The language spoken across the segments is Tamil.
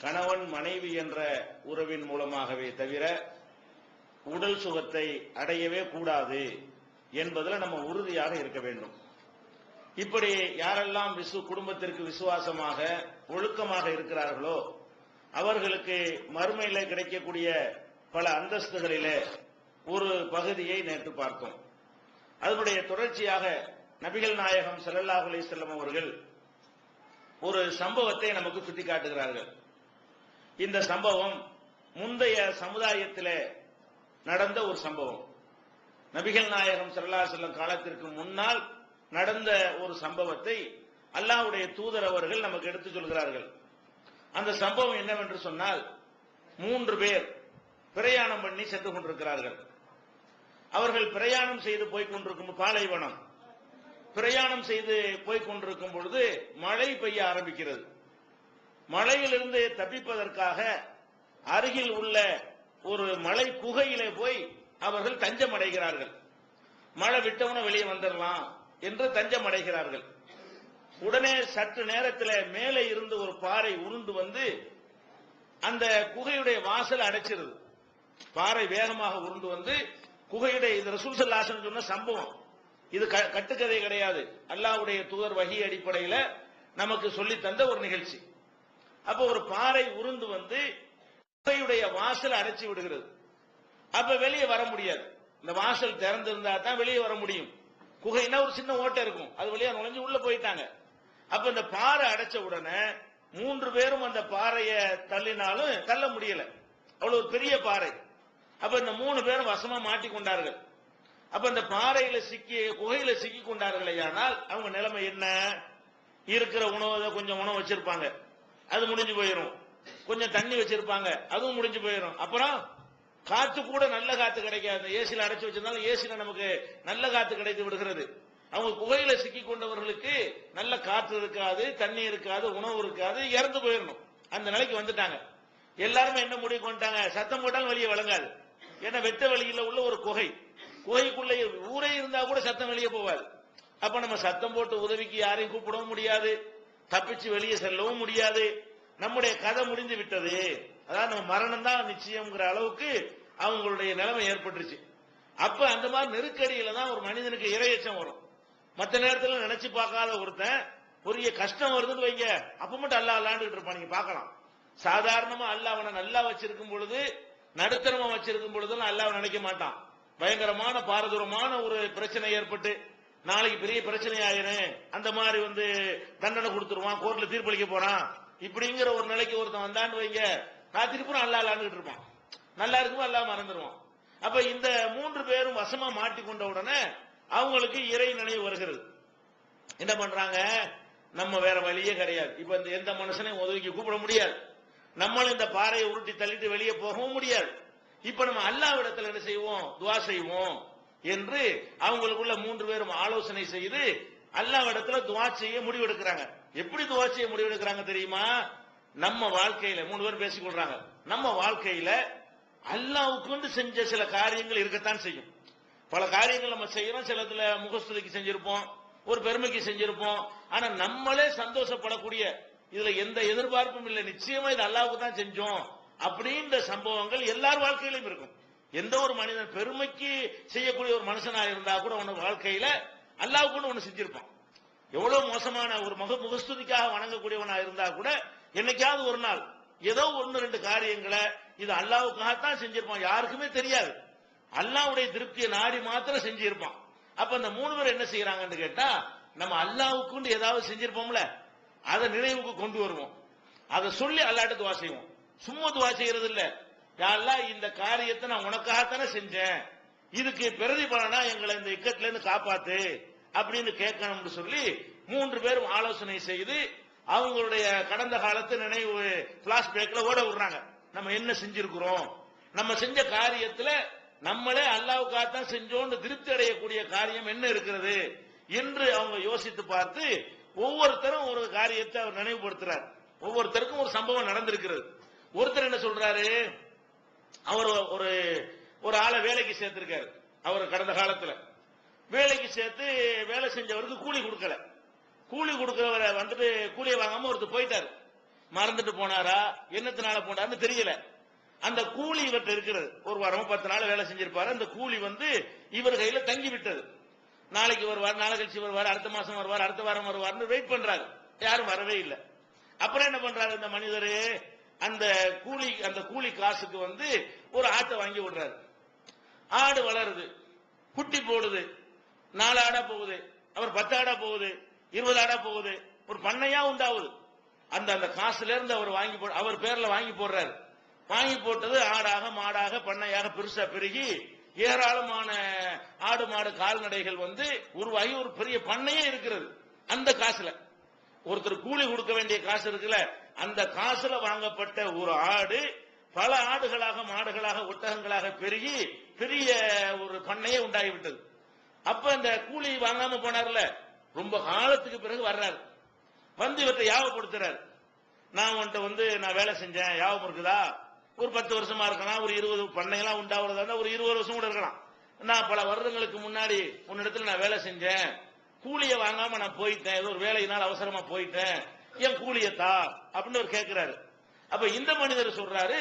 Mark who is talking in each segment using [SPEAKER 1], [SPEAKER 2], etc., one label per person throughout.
[SPEAKER 1] கணவன் மனைவி என்ற உறவின் மூலமாகவே தவிர உடல் சுகத்தை அடையவே கூடாது என்பதில் நம்ம உறுதியாக இருக்க வேண்டும். இப்படி யாரெல்லாம் குடும்பத்திற்கு விசுவாசமாக ஒழுக்கமாக இருக்கிறார்களோ அவர்களுக்கு மறுமையில் கிடைக்கக்கூடிய பல அந்தஸ்துகளிலே ஒரு பகுதியை நேற்று பார்த்தோம். அதனுடைய தொடர்ச்சியாக நபிகள் நாயகம் ஸல்லல்லாஹு அலைஹி வஸல்லம் அவர்கள் ஒரு சம்பவத்தை நமக்கு சுட்டிக்காட்டுகிறார்கள். இந்த சம்பவம் முந்தைய சமுதாயத்திலே நடந்த ஒரு சம்பவம். நபிகள் நாயகம் ஸல்லல்லாஹு அலைஹி வஸல்லம் காலத்திற்கு முன்னால் நடந்த ஒரு சம்பவத்தை அல்லாஹ்வுடைய தூதர் அவர்கள் நமக்கு எடுத்துச் சொல்கிறார்கள். அந்த சம்பவம் என்னவென்று சொன்னால், 3 பேர் பிரயாணம் பண்ணி சென்று கொண்டிருக்கிறார்கள். அவர்கள் பிரயாணம் செய்து போய்கொண்டிருக்கும் பாலைவனம் பிரயாணம் செய்து போய்கொண்டிருக்கும் பொழுது மழை பெய்ய ஆரம்பிக்கிறது. மழையிலிருந்து தப்பிப்பதற்காக அருகில் உள்ள ஒரு மலை குகையிலே போய் அவர்கள் தஞ்சம் அடைகிறார்கள். மழை விட்டவன வெளியே வந்துடலாம் என்று தஞ்சம் அடைகிறார்கள். உடனே சற்று நேரத்தில் மேலே இருந்து ஒரு பாறை உருண்டு வந்து அந்த குகையுடைய வாசல் அடைச்சிருது. பாறை வேகமாக உருண்டு வந்து குகையுடைய, இது ரசூல் ஸல்லல்லாஹு அலைஹி வஸல்லம் சொன்ன சம்பவம், இது கட்டுக்கதை கிடையாது. அல்லாஹ்வுடைய தூதர் வஹி அடிப்படையில் நமக்கு சொல்லி தந்த ஒரு நிகழ்ச்சி. அப்ப ஒரு பாறை உருண்டு வந்து குகையுடைய வாசல் அடைச்சி விடுகிறது. அப்ப வெளியே வர முடியாது. இந்த வாசல் திறந்திருந்தா தான் வெளியே வர முடியும். குகைனா ஒரு சின்ன ஓட்டை இருக்கும், அது வழியா நுழைஞ்சு உள்ள போயிட்டாங்க. அப்ப இந்த பாறை அடைச்ச உடனே 3 பேரும் அந்த பாறையை தள்ளினாலும் தள்ள முடியல, அவ்வளவு பெரிய பாறை. அப்ப இந்த 3 பேரும் வசமா மாட்டிக்கொண்டார்கள். அப்ப இந்த பாறையில குகையில சிக்கி கொண்டார்களே, ஆனால் அவங்க நிலைமை என்ன? இருக்கிற உணவு, கொஞ்சம் உணவு வச்சிருப்பாங்க, அது முடிஞ்சு போயிடும். கொஞ்சம் தண்ணி வச்சிருப்பாங்க, அதுவும் முடிஞ்சு போயிடும். அப்புறம் காத்து கூட நல்ல காத்து கிடைக்காது. ஏசில அடைச்சு வச்சிருந்தாலும் ஏசில நமக்கு நல்ல காத்து கிடைத்து விடுகிறது. அவங்க குகையில சிக்கி கொண்டவர்களுக்கு நல்ல காற்று இருக்காது, தண்ணி இருக்காது, உணவு இருக்காது, இறந்து போயிடணும். அந்த நிலைக்கு வந்துட்டாங்க. எல்லாருமே என்ன முடிவு கொண்டாங்க? சத்தம் போட்டாலும் வெளியே வழங்காது. ஏன்னா வெட்ட வெளியில உள்ள ஒரு குகைக்குள்ள ஊரே இருந்தா கூட சத்தம் வெளியே போவாது. அப்ப நம்ம சத்தம் போட்டு உதவிக்கு யாரையும் கூப்பிடவும் முடியாது, தப்பிச்சு வெளியே செல்லவும் முடியாது. நம்முடைய கதை முடிந்து விட்டது, அதாவது நம்ம மரணம் தான் நிச்சயம்ங்கிற அளவுக்கு அவங்களுடைய நிலைமை ஏற்பட்டுருச்சு. அப்ப அந்த மாதிரி நெருக்கடியில தான் ஒரு மனிதனுக்கு இரையச்சம் வரும். மற்ற நேரத்தில் நினைச்சு பார்க்காத ஒருத்தன் பெரிய கஷ்டம் வருதுன்னு வைங்க, அப்ப மட்டும் அல்லாஹ் அல்லாண்டுகிட்டு இருப்பான். நீங்க பார்க்கலாம், சாதாரணமா அல்லாஹ் அவனை நல்லா வச்சிருக்கும் பொழுது, நடுத்தரமா வச்சிருக்கும் பொழுதுலாம் அல்லாஹ் நினைக்க மாட்டான். பயங்கரமான பாரதூரமான ஒரு பிரச்சனை ஏற்பட்டு நாளைக்கு பெரிய பிரச்சனை ஆயிரும், அந்த மாதிரி வந்து தண்டனை கொடுத்துருவான், கோர்ட்ல தீர்ப்பளிக்க போறான், இப்படிங்கிற ஒரு நிலைக்கு ஒருத்தன் வந்தான்னு வைங்க, ராத்திரி பூரா அல்லாஹ் அல்லாண்டுகிட்டு இருப்பான். நல்லா இருக்குமோ அல்லாஹ் மறந்துடுவான். அப்ப இந்த 3 பேரும் வசமா மாட்டிக்கொண்ட உடனே அவங்களுக்கு இறை நினைவு வருகிறது. என்ன பண்றாங்க? நம்ம வேற வழியே கிடையாது. இப்ப இந்த எந்த மனுஷனையும் உதவிக்கு கூப்பிட முடியாது, நம்மளும் இந்த பாறையை உருட்டி தள்ளிட்டு வெளியே போகவும் முடியாது. இப்ப நம்ம அல்லாஹ்விடத்தில் என்ன செய்வோம்? துஆ செய்வோம் என்று அவங்களுக்குள்ள 3 பேரும் ஆலோசனை செய்து அல்லாஹ்விடத்துல துஆ செய்ய முடிவெடுக்கிறாங்க. எப்படி துஆ செய்ய முடிவெடுக்கிறாங்க தெரியுமா? நம்ம வாழ்க்கையில 3 பேரும் பேசிக்கொள்றாங்க, நம்ம வாழ்க்கையில அல்லாஹ்வுக்கு செஞ்ச சில காரியங்கள் இருக்கத்தான் செய்யும். பல காரியங்கள் நம்ம செய்யறோம், சிலதுல முகஸ்துதிக்கு செஞ்சிருப்போம், ஒரு பெருமைக்கு செஞ்சிருப்போம். ஆனா நம்மளே சந்தோஷப்படக்கூடிய, இதுல எந்த எதிர்பார்ப்பும் இல்லை, நிச்சயமா இது அல்லாஹ்வுக்கு தான் செஞ்சோம் அப்படின்ற சம்பவங்கள் எல்லார் வாழ்க்கையிலும் இருக்கும். எந்த ஒரு மனிதன் பெருமைக்கு செய்யக்கூடிய ஒரு மனுஷனா இருந்தா கூட உனக்கு வாழ்க்கையில அல்லாஹ்வுக்கு ஒண்ணு செஞ்சிருப்பான். எவ்வளவு மோசமான ஒரு முகஸ்துதிக்காக வணங்கக்கூடியவனா இருந்தா கூட என்னைக்காவது ஒரு நாள் ஏதோ 1-2 காரியங்களை இது அல்லாஹ்வுக்காகத்தான் செஞ்சிருப்பான், யாருக்குமே தெரியாது. அல்லாஹ்வுடைய திருப்தியை நாடி மாத்திரம் செஞ்சிருப்பான். அப்ப அந்த 3 பேர் என்ன செய்யறாங்கன்னு கேட்டா, நம்ம அல்லாஹ்வுக்கு ஏதாவது செஞ்சிருப்போம்ல, அதை நினைவுக்கு கொண்டு வருவோம், அதை சொல்லி அல்லாஹ்ட்ட துஆ செய்வோம். சும்மா துஆ செய்யறது இல்ல, யா அல்லாஹ் இந்த காரியத்தை நான் உனக்காகத்தானே செஞ்சேன், இதுக்கு பிரதிபலனா எங்களை இந்த இக்கத்துல இருந்து காப்பாத்து அப்படின்னு கேட்கணும்னு சொல்லி 3 பேரும் ஆலோசனை செய்து அவங்களுடைய கடந்த காலத்து நினைவு பிளாஷ்பேக்ல ஓட விடுறாங்க. நம்ம என்ன செஞ்சிருக்கிறோம், நம்ம செஞ்ச காரியத்துல நம்மளே அல்லாஹ்வுக்காகத்தான் செஞ்சோன்னு திருப்தி அடையக்கூடிய காரியம் என்ன இருக்கிறது என்று அவங்க யோசித்து பார்த்து ஒவ்வொருத்தரும் ஒரு காரியத்தை அவர் நினைவுபடுத்துறார். ஒவ்வொருத்தருக்கும் ஒரு சம்பவம் நடந்திருக்கிறது. ஒருத்தர் என்ன சொல்றாரு, அவர் ஒரு ஆளை வேலைக்கு சேர்த்திருக்காரு. அவர் கடந்த காலத்துல வேலைக்கு சேர்த்து வேலை செஞ்சவருக்கு கூலி கொடுக்கல. கூலி கொடுக்கிறவரை வந்துட்டு கூலியை வாங்காம ஒருத்தர் போயிட்டாரு. மறந்துட்டு போனாரா, என்னத்தினால போனாருன்னு தெரியல. அந்த கூலி இவர்கிட்ட இருக்கிறது. ஒரு வாரமோ 10 நாள் வேலை செஞ்சிருப்பாரு. அந்த கூலி இவர் கையில தங்கி விட்டது. நாளைக்கு வருவார், நாளை கழிச்சு வருவார், அடுத்த மாசம் வருவார், அடுத்த வாரம் வருவார்னு வெயிட் பண்றாரு. யாரும் வரவே இல்லை. அப்புறம் என்ன பண்றாரு இந்த மனிதரு, அந்த கூலி காசுக்கு ஒரு ஆட்டை வாங்கி விடுறாரு. ஆடு வளருது, குட்டி போடுது, 4 ஆடா போகுது, அவர் 10 ஆடா போகுது, 20 ஆடா போகுது, ஒரு பண்ணையா உண்டாகுது. அந்த காசுல இருந்து அவர் பேர்ல வாங்கி போடுறாரு. வாங்கி போட்டது ஆடாக மாடாக பண்ணையாக பெருசா பெருகி ஏராளமான ஆடு மாடு கால்நடைகள் உருவாகி ஒரு பெரிய பண்ணையே இருக்கிறது. அந்த காசுல ஒருத்தர் கூலி கொடுக்க வேண்டிய காசு இருக்குல்ல, அந்த காசுல வாங்கப்பட்ட ஒரு ஆடு பல ஆடுகளாக மாடுகளாக ஒட்டகங்களாக பெருகி பெரிய ஒரு பண்ணையே உண்டாகிவிட்டது. அப்ப இந்த கூலி வாங்காம போனார்ல, ரொம்ப காலத்துக்கு பிறகு வர்றாரு. இவற்றை யாவப்படுத்துறாரு. நான் நான் வேலை செஞ்சேன், யாபம் இருக்குதா? ஒரு 10 வருஷமா இருக்கலாம், ஒரு 20 பண்ணையெல்லாம் உண்டாகிறதா, ஒரு 20 வருஷம் கூட இருக்கலாம். நான் பல வருடங்களுக்கு முன்னாடி உன்னிடத்துல நான் வேலை செஞ்சேன், கூலியை வாங்காம நான் போயிட்டேன், ஏதோ ஒரு வேலையினால் அவசரமா போயிட்டேன், என் கூலியத்தா அப்படின்னு அவர் கேட்கிறாரு. அப்ப இந்த மனிதர் சொல்றாரு,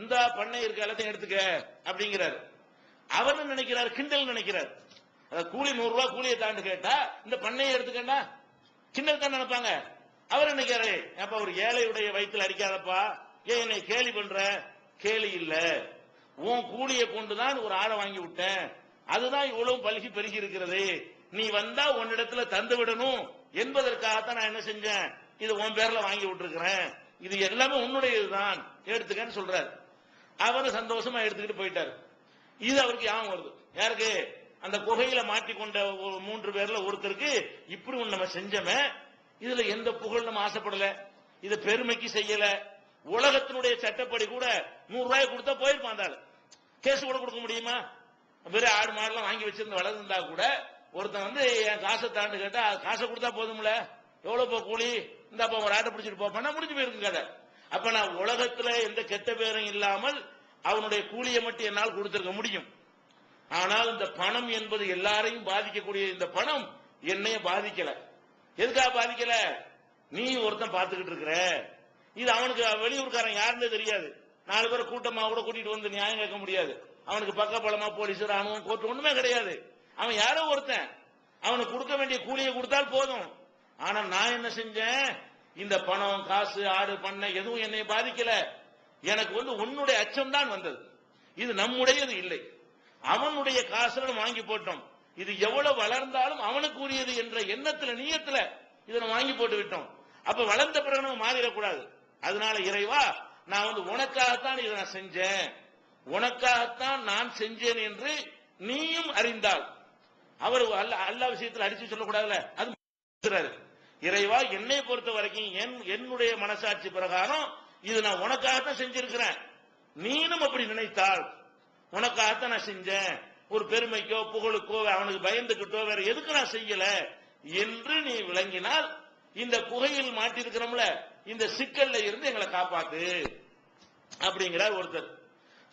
[SPEAKER 1] இந்த பண்ணை இருக்க எல்லாத்தையும் எடுத்துக்க அப்படிங்கிறாரு. அவர் நினைக்கிறார், கிண்டல் நினைக்கிறார். கூலி 100 ரூபாய் கூலியை தாண்டு கேட்டா இந்த பண்ணையை எடுத்துக்கண்டா கிண்டல் தான் நினைப்பாங்க. அவர் நினைக்கிறாரு, அப்ப ஒரு ஏழையுடைய வயிற்றுல அடிக்காதப்பா, ஏன் என்னை கேலி பண்ற? கேலி இல்ல, உன் கூலியை கொண்டுதான் ஒரு ஆடை வாங்கி விட்டேன், அதுதான் இவ்வளவு பல்கி பெருகி இருக்கிறது. நீ வந்தா உன்னிடத்துல தந்து விடணும் என்பதற்காகத்தான் நான் என்ன செஞ்சேன், இது உன் பேர்ல வாங்கி விட்டுருக்கிறேன், இது எல்லாமே உன்னுடையதுதான், எடுத்துக்கன்னு சொல்றாரு. அவரு சந்தோஷமா எடுத்துக்கிட்டு போயிட்டாரு. இது அவருக்கு ஞாபகம் வருது. யாருக்கு? அந்த குகையில மாட்டிக்கொண்ட 3 பேர்ல ஒருத்தருக்கு, இப்படி ஒண்ணு நம்ம செஞ்சோமே, இதுல எந்த புகழ் நம்ம ஆசைப்படல, இது பெருமைக்கு செய்யல, உலகத்தினுடைய சட்டப்படி கூட 100 ரூபாய் கொடுத்தா போயிருப்பான். கேஸ் கூட கொடுக்க முடியுமா? வெறும் ஆடு மாடெல்லாம் வாங்கி வச்சிருந்து வளர்ந்துருந்தா கூட ஒருத்தன் என் காசை தாண்டு கேட்டா காசை கொடுத்தா போதும்ல, எவ்வளவு கூலி, இந்த ஒரு ஆட்டை பிடிச்சிட்டு போப்பான்னா முடிஞ்சு போயிருக்கு கதை. அப்ப நான் உலகத்துல எந்த கெட்ட பேரும் இல்லாமல் அவனுடைய கூலியை மட்டும் என்னால் கொடுத்திருக்க முடியும். ஆனால் இந்த பணம் என்பது எல்லாரையும் பாதிக்கக்கூடிய இந்த பணம் என்னைய பாதிக்கல. எதுக்காக பாதிக்கல? நீ ஒருத்தன் பார்த்துக்கிட்டு இருக்கிற, இது அவனுக்கு வெளியூர்காரன் யாருன்னு தெரியாது. 4 பேர் கூட்டமா கூட கூட்டிட்டு நியாயம் கேட்க முடியாது. அவனுக்கு பக்க பலமா போலீஸ் ராணுவம் கோர்ட் ஒண்ணுமே கிடையாது. அவன் யாரோ ஒருத்தன், அவனுக்கு கொடுக்க வேண்டிய கூலியை கொடுத்தால் போதும். ஆனா நான் என்ன செஞ்சேன், இந்த பணம் காசு ஆடு பண்ண எதுவும் என்னை பாதிக்கல. எனக்கு உன்னுடைய அச்சம் தான் வந்தது. இது நம்முடையது இல்லை, அவனுடைய காசுல வாங்கி போட்டோம். இது எவ்வளவு வளர்ந்தாலும் அவனுக்கு உரியது என்ற எண்ணத்துல நீயத்துல இதை வாங்கி போட்டு விட்டோம். அப்ப வளர்ந்த பிறகு நம்ம மாறிடக்கூடாது. அதனால இறைவா, நான் உனக்காகத்தான் இதை நான் செஞ்சேன், உனக்காகத்தான் நான் செஞ்சேன் என்று நீயும் அறிந்தால், அவர் அல்லாஹ் விஷயத்தில் அடிச்சு சொல்லக்கூடாதுல்ல, அது இறைவா என்னை பொறுத்த வரைக்கும் என்னுடைய மனசாட்சி பிரகாரம் இது நான் உனக்காகத்தான் செஞ்சிருக்கிறேன், நீனும் அப்படி நினைத்தால் உனக்காகத்தான் நான் செஞ்சேன், ஒரு பெருமைக்கோ புகழுக்கோ அவனுக்கு பயந்துகிட்டோ வேற எதுக்கு நான் செய்யல என்று நீ விளங்கினால், இந்த குகையில் மாட்டிருக்கிறோம்ல, இந்த சிக்கல்ல இருந்து எங்களை காப்பாத்து அப்படிங்கிறார் ஒருத்தர்.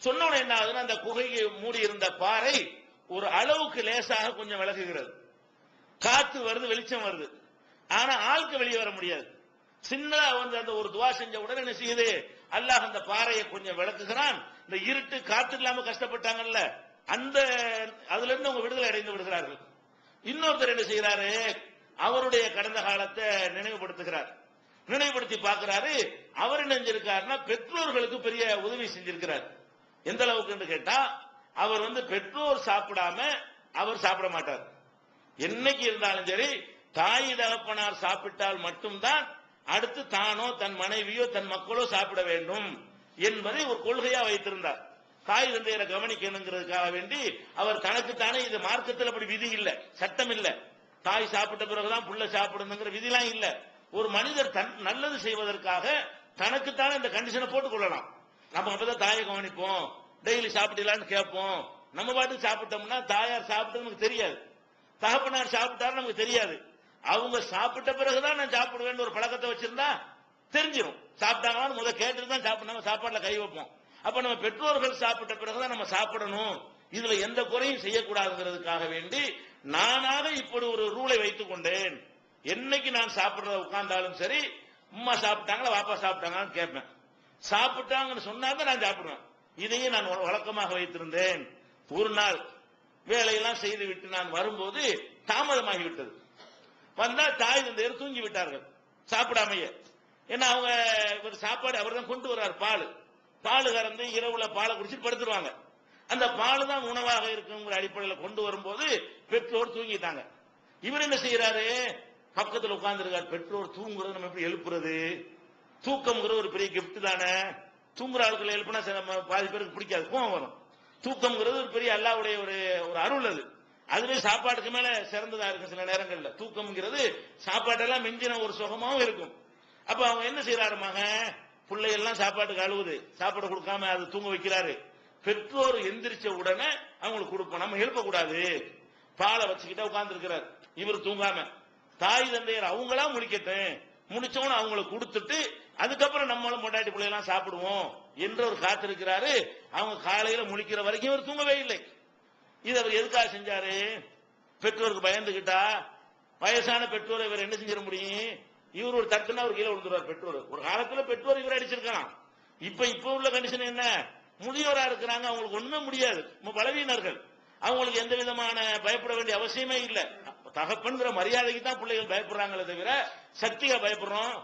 [SPEAKER 1] சொன்னோட என்ன ஆகுதுன்னா, அந்த குகையை மூடி இருந்த பாறை ஒரு அளவுக்கு லேசாக கொஞ்சம் விலகுகிறது. காத்து வருது, வெளிச்சம் வருது, ஆனா ஆளுக்கு வெளியே வர முடியாது. சின்னதா அந்த ஒரு துவா செஞ்ச உடனே என்ன செய்யுது, அல்லாஹ் அந்த பாறையை கொஞ்சம் விளக்குகிறான். இந்த இருட்டு காத்து இல்லாம கஷ்டப்பட்டாங்கல்ல, அதுல இருந்து அவங்க விடுதலை அடைந்து விடுகிறார்கள். இன்னொருத்தர் என்ன செய்யறாரு, அவருடைய கடந்த காலத்தை நினைவுபடுத்துகிறார். நினைவுபடுத்தி பார்க்கிறாரு, அவர் என்ன செஞ்சிருக்காருன்னா பெற்றோர்களுக்கு பெரிய உதவி செஞ்சிருக்கிறார். எந்த அளவுக்கு கேட்டா, அவர் பெற்றோர் சாப்பிடாம அவர் சாப்பிட மாட்டார். என்னைக்கு இருந்தாலும் சரி, தாய் தகப்பனார் சாப்பிட்டால் மட்டும்தான் அடுத்து தானோ தன் மனைவியோ தன் மக்களோ சாப்பிட வேண்டும் என்பதை ஒரு கொள்கையா வைத்திருந்தார். தாய் தந்தையரை கவனிக்கணுங்கிறதுக்காக வேண்டி அவர் தனக்குத்தானே, இது மார்க்கத்தில் அப்படி விதி இல்ல, சட்டம் இல்ல, தாய் சாப்பிட்ட பிறகுதான் புள்ள சாப்பிடணுங்கிற விதிலாம் இல்ல. ஒரு மனிதர் நல்லது செய்வதற்காக தனக்குத்தானே இந்த கண்டிஷனை போட்டுக் கொள்ளலாம். நம்ம அப்பதான் தாயை கவனிப்போம், டெய்லி சாப்பிடலான்னு கேட்போம். நம்ம பாட்டுக்கு சாப்பிட்டோம்னா தாயார் சாப்பிட்டது நமக்கு தெரியாது, தகப்பனார் சாப்பிட்டாரு நமக்கு தெரியாது. அவங்க சாப்பிட்ட பிறகுதான் நான் சாப்பிடுவேன் ஒரு பழக்கத்தை வச்சிருந்தா தெரிஞ்சிடும். சாப்பிட்டாங்கன்னு முதல் கேட்டுட்டு தான் சாப்பிடாம சாப்பாடுல கை வைப்போம். அப்ப நம்ம பெற்றோர்கள் சாப்பிட்ட பிறகுதான் நம்ம சாப்பிடணும், இதுல எந்த குறையும் செய்யக்கூடாதுங்கிறதுக்காக வேண்டி நானாக இப்படி ஒரு ரூலை வைத்துக் கொண்டேன். என்னைக்கு நான் சாப்பிடுறத உட்கார்ந்தாலும் சரி, அம்மா சாப்பிட்டாங்களா வாப்பா சாப்பிட்டாங்கன்னு கேட்பேன். சாப்பிட்டாங்கன்னு சொன்னாங்க நான் சாப்பிடுவேன். இதையும் நான் வழக்கமாக வைத்திருந்தேன். ஒரு நாள் வேலையெல்லாம் செய்து விட்டு நான் வரும்போது தாமதமாகி விட்டது. வந்தா தாய் தந்தையர் தூங்கி விட்டார்கள் சாப்பிடாமையே. ஏன்னா அவங்க ஒரு சாப்பாடு அவர் தான் கொண்டு வர்றார், பால் கறந்து இரவுல பாலை குடிச்சிட்டு படுத்துருவாங்க. அந்த பால் தான் உணவாக இருக்குங்கிற அடிப்படையில் கொண்டு வரும்போது பெற்றோர் தூங்கிட்டாங்க. இவர் என்ன செய்யறாரு, பக்கத்தில் உட்கார்ந்துருக்காரு. பெற்றோர் தூங்குறது நம்ம எப்படி எழுப்புறது? தூக்கம்ங்கிறது ஒரு பெரிய கிஃப்ட் தானே. தூங்குற ஆட்களை எழுப்புனா பாதி பேருக்கு பிடிக்காது, கோவம் வரும். தூக்கம்ங்கிறது ஒரு பெரிய அல்லாஹ்வுடைய ஒரு அருள். அதுவே சாப்பாட்டுக்கு மேல சிறந்ததா இருக்கும். சில நேரங்கள்ல தூக்கம்ங்கிறது சாப்பாட்டெல்லாம் மிஞ்சின ஒரு சுகமாவும் இருக்கும். அப்ப அவங்க என்ன செய்யறாரு, மகன் பிள்ளைகள்லாம் சாப்பாட்டுக்கு அழுவுது, சாப்பாடு கொடுக்காம அது தூங்க வைக்கிறாரு. பெற்றோர் எந்திரிச்ச உடனே அவங்களுக்கு கொடுப்போம், நம்ம எழுப்பக்கூடாது. பாலை வச்சுக்கிட்ட உட்கார்ந்து இருக்கிறார் இவர் தூங்காம. தாய் தந்தையர் அவங்களா முடிக்கட்டும், முடிச்சவன அவங்களுக்கு கொடுத்துட்டு அதுக்கப்புறம் நம்மளும் பொண்டாட்டி பிள்ளைலாம் சாப்பிடுவோம் என்று ஒரு காத்திருக்கிறாரு. அவங்க காலையில முழிக்கிற வரைக்கும் இவர் தூங்கவே இல்லை. இது அவர் எதுக்காக செஞ்சாரு? பெற்றோருக்கு பயந்துகிட்டா. வயசான பெற்றோரை இவர் என்ன செஞ்சிட முடியும்? இவர் ஒரு தட்டுனா அவர் கீழே விழுந்துருவார். பெற்றோர் ஒரு காலத்துல பெற்றோர் இவர் அடிச்சிருக்கலாம். இப்ப உள்ள கண்டிஷன் என்ன? முதியோரா இருக்கிறாங்க, அவங்களுக்கு ஒண்ணுமே முடியாது, பலவீனர்கள். அவங்களுக்கு எந்த விதமான பயப்பட வேண்டிய அவசியமே இல்லை. தகப்பன்கிற மரியாதைக்கு தான் பிள்ளைகள் பயப்படுறாங்களே தவிர சக்தியா பயப்படுறோம்,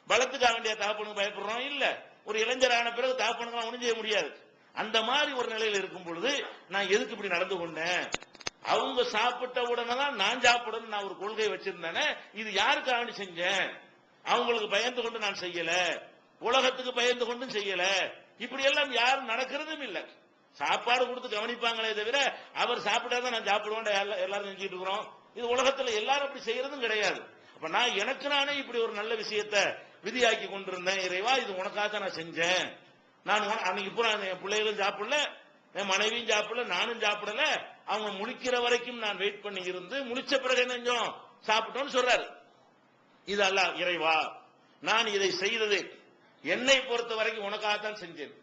[SPEAKER 1] பலத்துக்காக வேண்டிய தகப்பனுக்கு பயப்படுறோம் இல்ல. ஒரு இளைஞரான பிறகு தகப்பனுக்கு ஒண்ணும் செய்ய முடியாது. அந்த மாதிரி ஒரு நிலையில் இருக்கும் பொழுது நான் எதுக்கு இப்படி நடந்து கொண்டேன்? அவங்க சாப்பிட்ட உடனே தான் நான் சாப்பிடணும் நான் ஒரு கொள்கை வச்சிருந்தேனே. இது யாருக்காக வேண்டி செஞ்சேன்? அவங்களுக்கு பயந்து கொண்டு நான் செய்யல, உலகத்துக்கு பயந்து கொண்டும் செய்யல. இப்படி எல்லாம் யாரும் நடக்கிறதும் இல்லை. சாப்பாடு கொடுத்து கவனிப்பாங்களே தவிர அவர் சாப்பிட்டாதான் நான் சாப்பிடுவேன் எல்லாரும் செஞ்சுட்டு இருக்கிறோம். இது உலகத்துல எல்லாரும் அப்படி செய்யறதும் கிடையாது. அப்ப நான் எனக்கு நானே இப்படி ஒரு நல்ல விஷயத்தை விதியாக்கி கொண்டிருந்தேன். இறைவா, இது உனக்காக நான் செஞ்சேன். நான் அன்னைக்கு பூரா என் பிள்ளைகளும் சாப்பிடல, என் மனைவியும் சாப்பிடல, நானும் சாப்பிடல. அவங்க முழிக்கிற வரைக்கும் நான் வெயிட் பண்ணி இருந்து முழிச்ச பிறகு என்ன சாப்பிட்டோம்னு சொல்றாரு. இது அல்லாஹ், இறைவா நான் இதை செய்தது என்னை பொறுத்த வரைக்கும் உனக்காகத்தான் செஞ்சேன்.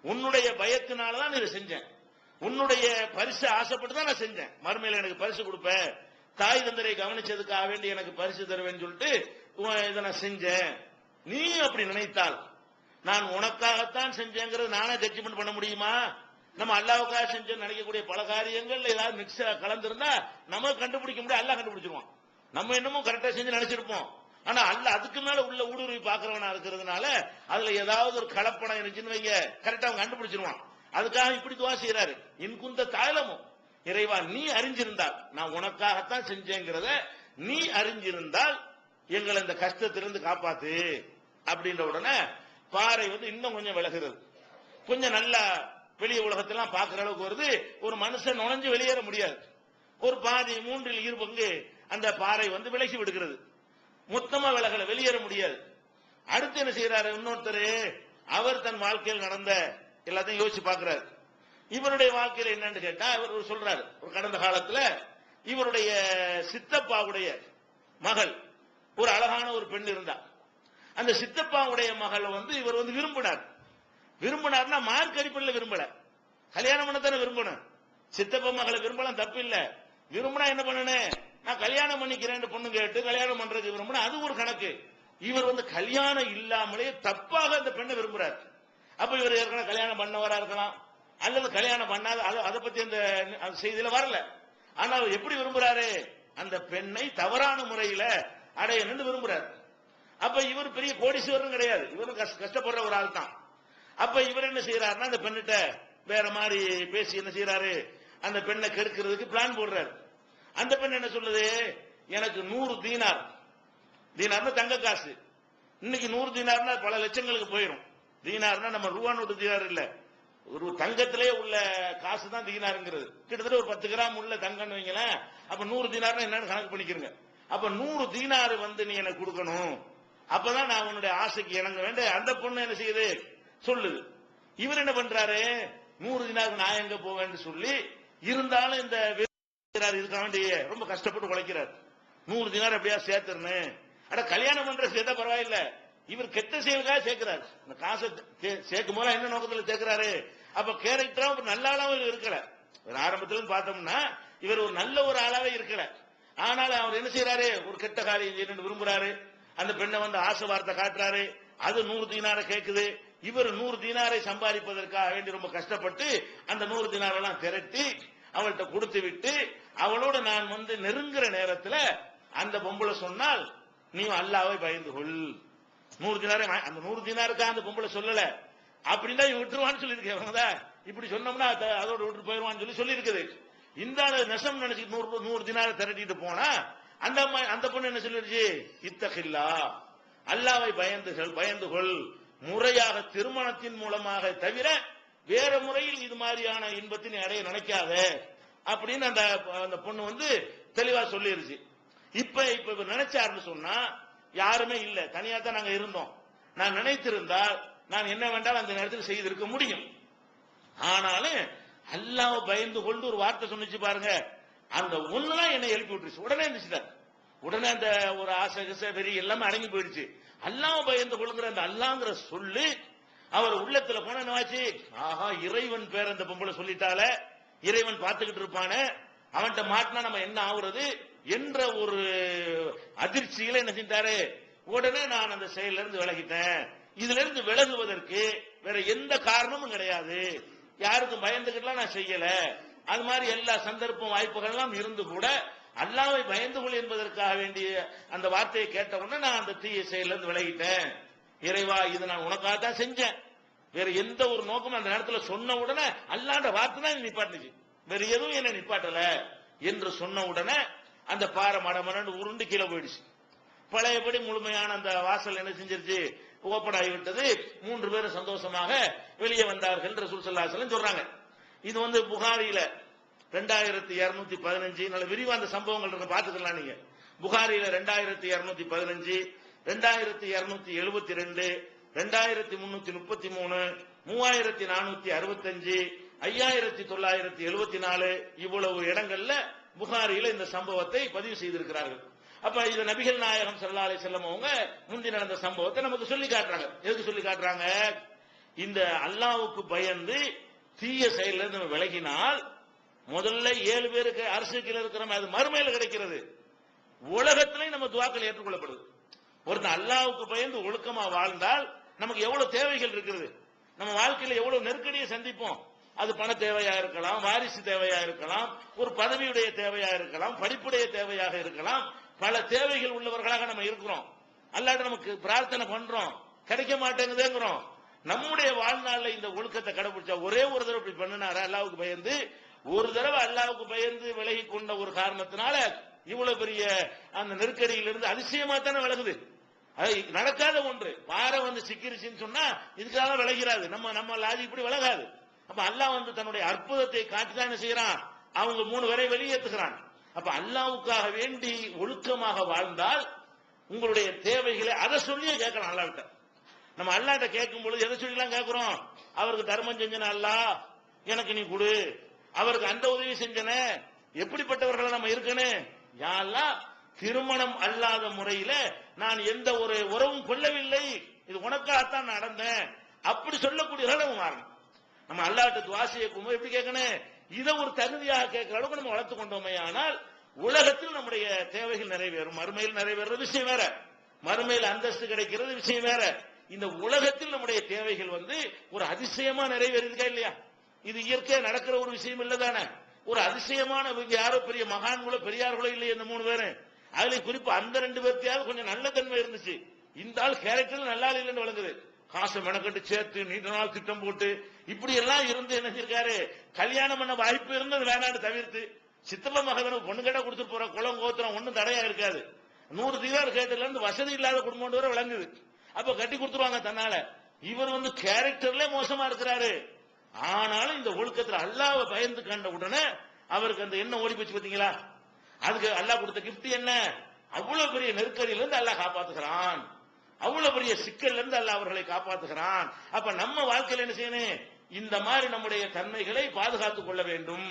[SPEAKER 1] உன்னுடைய பயத்தினாலதான் இதை செஞ்சேன். உன்னுடைய பரிசு ஆசைப்பட்டு தான் நான் செஞ்சேன். மறுமையில எனக்கு பரிசு கொடுப்பேன், தாய் தந்தரை கவனிச்சதுக்காக வேண்டி எனக்கு பரிசு தருவேன்னு சொல்லிட்டு இதை நான் செஞ்சேன். நீ அப்படி நினைத்தால் நான் உனக்காகத்தான் செஞ்சேங்கிறது நானே ஜட்ஜ்மெண்ட் பண்ண முடியுமா? நம்ம அல்லாஹ்வுக்காக செஞ்சேன்னு நினைக்கக்கூடிய பல காரியங்கள் ஏதாவது மிக்ஸ் கலந்திருந்தா நம்ம கண்டுபிடிக்க முடியாது, அல்லாஹ் கண்டுபிடிச்சிருவான். நம்ம என்னமோ கரெக்டா செஞ்சு நினைச்சிருப்போம். ஆனா அல்லாஹ் அதுக்கு மேல உள்ள ஊடுருவி பாக்குறவனா இருக்கிறதுனால அதுல ஏதாவது ஒரு கலப்படம் இருந்துச்சுன்னு வைங்க, கரெக்டா அவன் கண்டுபிடிச்சிருவான். அதுக்காக இப்படி துவா செய்யறாரு, இன்குந்த தாயலமும், இறைவா நீ அறிஞ்சிருந்தால் நான் உனக்காகத்தான் செஞ்சேங்கிறத நீ அறிஞ்சிருந்தால் எங்களை இந்த கஷ்டத்திலிருந்து காப்பாத்து அப்படின்ற உடனே பாறை இன்னும் கொஞ்சம் விலகுறது, கொஞ்சம் நல்லா வெளிய உலகத்தெல்லாம் பார்க்கிற அளவுக்கு வருது. ஒரு மனுஷன் நுழைஞ்சு வெளியேற முடியாது. ஒரு பாதி 3/2 அந்த பாறை விலகி விடுகிறது. மொத்தமா விலகல, வெளியேற முடியாது. அடுத்து என்ன செய்யறாரு இன்னொருத்தர், அவர் தன் வாழ்க்கையில் நடந்த எல்லாத்தையும் யோசிச்சு பார்க்கிறார். இவருடைய வாழ்க்கையில் என்னன்னு கேட்டா அவர் சொல்றாரு, ஒரு கடந்த காலத்துல இவருடைய சித்தப்பாவுடைய மகள் ஒரு அழகான ஒரு பெண் இருந்தா. அந்த சித்தப்பாவுடைய மகள் இவர் விரும்பினார்னா மார்க் அடிப்படையில் விரும்பல, கல்யாணம் பண்ணத்தானே விரும்பணும். சித்தப்பா மகளை விரும்பலாம், தப்பு இல்ல. விரும்பினா என்ன பண்ணணும், நான் கல்யாணம் பண்ணிக்கிறேன் பொண்ணு கேட்டு கல்யாணம் பண்றதுக்கு விரும்பினா அது ஒரு கணக்கு. இவர் கல்யாணம் இல்லாமலே தப்பாக அந்த பெண்ணை விரும்புறாரு. அப்ப இவர் ஏற்கனவே கல்யாணம் பண்ணவரா இருக்கலாம், அல்லது கல்யாணம் பண்ணாத, அதை பத்தி அந்த செய்தியில வரல. ஆனா அவர் எப்படி விரும்புறாரு, அந்த பெண்ணை தவறான முறையில அடையணும்னு விரும்புறாரு. அப்ப இவர் பெரிய கோடீஸ்வரன் கிடையாது, இவரும் கஷ்டப்படுற ஒரு ஆள் தான். அப்ப இவர் என்ன செய்யறாருன்னா அந்த பெண்ணிட்ட வேற மாதிரி பேசி என்ன செய்யறாரு, அந்த பெண்ணை கெடுக்கிறதுக்கு பிளான் போடுறாரு. அந்த பெண் என்ன சொல்லுது, எனக்கு 100 தீனார், தீனார்னா தங்க காசு, இன்னைக்கு 100 தீனார்னா பல லட்சங்களுக்கு போயிடும். தீனார்னா நம்ம ரூபா நோட்டு தீனார் இல்ல, ஒரு தங்கத்திலே உள்ள காசு தான் தீனாருங்கிறது. கிட்டத்தட்ட ஒரு 10 கிராம் உள்ள தங்கம்னு வைங்களேன். அப்ப 100 தீனார்னா என்னன்னு கணக்கு பண்ணிக்கிறங்க. அப்ப 100 தீனார் நீ எனக்கு கொடுக்கணும், அப்பதான் நான் உன்னுடைய ஆசைக்கு இணங்க வேண்டிய. அந்த பொண்ணு என்ன செய்யுது சொல்லுது. இவர் என்ன பண்றாரு, 100 தீனாருக்கு நான் எங்க போவேன்னு சொல்லி இருந்தாலும் இந்த இதுக்காக வேண்டிய ரொம்ப கஷ்டப்பட்டு உழைக்கிறார். 100 தீனார் எப்படியா சேர்த்துறேன். அட கல்யாணம் பண்ற சேர்த்தா பரவாயில்ல, இவர் கெட்ட செயலுக்காக சேர்க்கிறார். இந்த காசை சேர்க்கும் போது என்ன நோக்கத்தில் சேர்க்கிறாரு, அப்ப கேரக்டரா ஒரு நல்ல ஆளாவும் இருக்கல. ஆரம்பத்துல பார்த்தோம்னா இவர் ஒரு நல்ல ஒரு ஆளாவே இருக்கல. ஆனால் அவர் என்ன செய்யறாரு, ஒரு கெட்ட காரியம் செய்யணும்னு விரும்புறாரு. அந்த பெண்ணை வந்து ஆசை வார்த்தை காட்டுறாரு, அது 100 தீனாரை கேட்குது. இவர் 100 தீனாரை சம்பாதிப்பதற்காக வேண்டி ரொம்ப கஷ்டப்பட்டு அந்த 100 தீனாரெல்லாம் திரட்டி அவள்கிட்ட கொடுத்து விட்டு அவளோட நான் வந்து நெருங்குற நேரத்தில் அந்த பொம்பளை சொன்னால், நீ அல்லாஹ்வை பயந்து கொள். 100 தீனாரை அந்த 100 தீனாருக்கா அந்த பொம்பளை சொல்லல, அப்படின்னா விட்டுருவான்னு சொல்லியிருக்கேன். இப்படி சொன்னோம்னா அதோட விட்டு போயிடுவான்னு சொல்லி இருக்குது. இந்த நெசம் நினைச்சிட்டு 100 தீனாரை திரட்டிட்டு போனா அந்த பொண்ணு என்ன சொல்லிருச்சு, இத்தகில்லா, அல்லாஹ்வை பயந்து கொள், முறையாக திருமணத்தின் மூலமாக தவிர வேற முறையில் இது மாதிரியான இன்பத்தை நீ அடைய நினைக்காத அப்படின்னு அந்த பொண்ணு வந்து தெளிவா சொல்லிருச்சு. இப்ப நினைச்சாருன்னு சொன்னா யாருமே இல்ல, தனியா தான் நாங்க இருந்தோம். நான் நினைத்திருந்தால் நான் என்ன வேண்டாலும் அந்த நேரத்தில் செய்திருக்க முடியும். ஆனாலும் அல்லாஹ்வை பயந்து கொண்டு ஒரு வார்த்தை சொன்னிச்சு பாருங்க, அந்த ஒண்ணுதான் என்னை எழுப்பி விட்டுருச்சு. உடனே இருந்துச்சுட்டார். உடனே அந்த ஒரு ஆசை வெறி எல்லாமே அடங்கி போயிடுச்சு. அல்லாஹ்வை பயந்து கொள்ளுங்கிற அந்த அல்லாஹ்ங்கிற சொல்லு அவர் உள்ளத்துல போன என்னாச்சு, ஆஹா இறைவன் பேர் அந்த பொம்பளை சொல்லிட்டால, இறைவன் பார்த்துக்கிட்டு இருப்பானே, அவன்கிட்ட மாட்டினா நம்ம என்ன ஆகுறது என்ற ஒரு அதிர்ச்சியில என்ன செஞ்சாரு, உடனே நான் அந்த செயல இருந்து விலகிட்டேன். இதுல இருந்து விலகுவதற்கு வேற எந்த காரணமும் கிடையாது, யாருக்கும் பயந்துகிட்டுலாம் நான் செய்யல. அது மாதிரி எல்லா சந்தர்ப்பம் வாய்ப்புகள் எல்லாம் இருந்து கூட அல்லாஹ்வை பயந்து கொள் என்பதற்காக வேண்டிய அந்த வார்த்தையை கேட்ட உடனே நான் அந்த தீய செயல இருந்து விலகிட்டேன். இறைவா இது நான் உனக்காக தான் செஞ்சேன், வேற எந்த ஒரு நோக்கமும் அந்த நேரத்தில் சொன்ன உடனே அல்லாஹ்ன்ற வார்த்தை தான் நிப்பாட்டுச்சு, வேற எதுவும் என்ன நிப்பாட்டல என்று சொன்ன உடனே அந்த பாறை மடமடன்னு உருண்டு கீழே போயிடுச்சு. பழையபடி முழுமையான அந்த வாசல் என்ன செஞ்சிருச்சு, ஓப்பன் ஆகிவிட்டது. 3 பேரும் சந்தோஷமாக வெளியே வந்தார்கள் ரசூல் ஸல்லல்லாஹு அலைஹி வஸல்லம் சொல்றாங்க. இது வந்து புகாரியில 2215 நல்ல விரிவா அந்த சம்பவங்கள் இருக்கு, பாத்துக்கலாம் நீங்க. புகாரியில 2215, 2272, 2333, 3465, 5974 இவ்வளவு இடங்கள்ல புகாரியில இந்த சம்பவத்தை பதிவு செய்திருக்கிறார்கள். அப்ப இது நபிகள் நாயகம் ஸல்லல்லாஹு அலைஹி வஸல்லம் அவங்க முந்தி நடந்த சம்பவத்தை நமக்கு சொல்லி காட்டுறாங்க. எதுக்கு சொல்லி காட்டுறாங்க, இந்த அல்லாஹ்வுக்கு பயந்து தீய செயல்ல இருந்து விலகினால் முதல்ல 7 பேருக்கு அரசு கீழே இருக்கிறோம், அது மறுமையில கிடைக்கிறது. உலகத்திலேயும் நம்ம துஆக்கள் ஏற்றுக்கொள்ளப்படுது. ஒருத்தன் அல்லாஹ்வுக்கு பயந்து ஒழுக்கமா வாழ்ந்தால் நமக்கு எவ்வளவு தேவைகள் இருக்கிறது, நம்ம வாழ்க்கையில எவ்வளவு நெருக்கடியை சந்திப்போம். அது பண தேவையா இருக்கலாம், வாரிசு தேவையா இருக்கலாம், ஒரு பதவியுடைய தேவையா இருக்கலாம், படிப்புடைய தேவையாக இருக்கலாம். பல தேவைகள் உள்ளவர்களாக நம்ம இருக்கிறோம். அல்லாஹ்ட்ட நமக்கு பிரார்த்தனை பண்றோம், கிடைக்க மாட்டேங்குதுங்கிறோம். நம்முடைய வாழ்நாளில் இந்த ஒழுக்கத்தை கடைபிடிச்சா, ஒரே ஒரு தடவை இப்படி பண்ணினாரா அல்லாஹ்வுக்கு பயந்து, ஒரு தடவை அல்லாஹ்வுக்கு பயந்து விலகி கொண்ட ஒரு காரணத்தினால இவ்வளவு பெரிய அந்த நெருக்கடியிலிருந்து அதிசயமா தானே விலகுது. அது நடக்காத ஒன்று. பாறை வந்து சிக்கிருச்சுன்னு சொன்னா இதுக்காக விலகிறாது, நம்ம லாஜிக் இப்படி விலகாது. அப்ப அல்லாஹ் வந்து தன்னுடைய அற்புதத்தை காட்டிதான் என்ன செய்யறான், அவங்க 3 பேரை வெளியேற்றுகிறான். அப்ப அல்லாஹ்வுக்காக வேண்டி ஒழுக்கமாக வாழ்ந்தால் உங்களுடைய தேவைகளை அதை சொல்லியே கேட்கலாம் அல்லாஹ்கிட்ட. நம்ம அல்லாஹ்கிட்ட கேட்கும் பொழுது எதை சொல்லிலாம் கேட்கிறோம், அவருக்கு தர்மம் செஞ்சன அல்லாஹ் எனக்கு நீ கொடு, அவருக்கு அந்த உதவி செஞ்சன, எப்படிப்பட்டவர்களை நம்ம இருக்கணும், யா அல்லாஹ் திருமணம் அல்லாத முறையில நான் எந்த ஒரு உறவும் கொள்ளவில்லை, இது உனக்காகத்தான் நடந்தேன், அப்படி சொல்லக்கூடியவர்கள் மாறணும். நம்ம அல்லாஹ்ட்ட துஆ செய்யும்போது எப்படி கேட்கணும், இதை ஒரு தகுதியாக கேட்கிற அளவுக்கு நம்ம வளர்த்து கொண்டோமே ஆனால் உலகத்தில் நம்முடைய தேவைகள் நிறைவேறும். மறுமையில் நிறைவேற விஷயம் வேற, மறுமையில் அந்தஸ்து கிடைக்கிறது விஷயம் வேற. இந்த உலகத்தில் நம்முடைய தேவைகள் வந்து ஒரு அதிசயமா நிறைவேறிருக்கா இல்லையா, இது இயற்கையா நடக்கிற ஒரு விஷயம் இல்லதானே. ஒரு அதிசயமான யாரோ பெரிய மகான்களோ பெரியார்களோ இல்லையே இந்த 3 பேரும். அதுல குறிப்பா அந்த 2 பேர்த்தையாவது கொஞ்சம் நல்ல தன்மை இருந்துச்சு. இந்த ஆள் கேரக்டர் நல்லா இல்லைன்னு வழங்குது, காசை மெனக்கட்டு சேர்த்து நீண்ட நாள் திட்டம் போட்டு இப்படி எல்லாம் இருந்து என்ன செஞ்சிருக்காரு, கல்யாணம் பண்ண வாய்ப்பு இருந்தது வேணான்னு தவிர்த்து சித்தப்பா மகனுக்கு பொண்ணு கேட்டா கொடுத்துட்டு போற குளம் கோத்திரம் ஒன்னும் தடையா இருக்காது. 100 தீனார் கேட்டதுல இருந்து வசதி இல்லாத குடும்பம் வரை விளங்குது. அப்ப கட்டி கொடுத்துருவாங்க தன்னால. இவர் வந்து கேரக்டர்ல மோசமா இருக்கிறாரு. ஆனாலும் இந்த ஒழுக்கத்துல அல்லாஹ்வை பயந்து கண்ட உடனே அவருக்கு அந்த எண்ணம் ஓடி போச்சு. பாத்தீங்களா, அதுக்கு அல்லாஹ் கொடுத்த கிஃப்ட் என்ன, அவ்வளவு பெரிய நெருக்கடியில இருந்து அல்லாஹ் காப்பாத்துகிறான், அவ்வளவு பெரிய சிக்கல்ல இருந்து அல்லாஹ் அவர்களை காப்பாத்துகிறான். அப்ப நம்ம வாழ்க்கையில என்ன செய்யணும், இந்த மாதிரி நம்முடைய தன்மைகளை பாதுகாத்துக் கொள்ள வேண்டும்.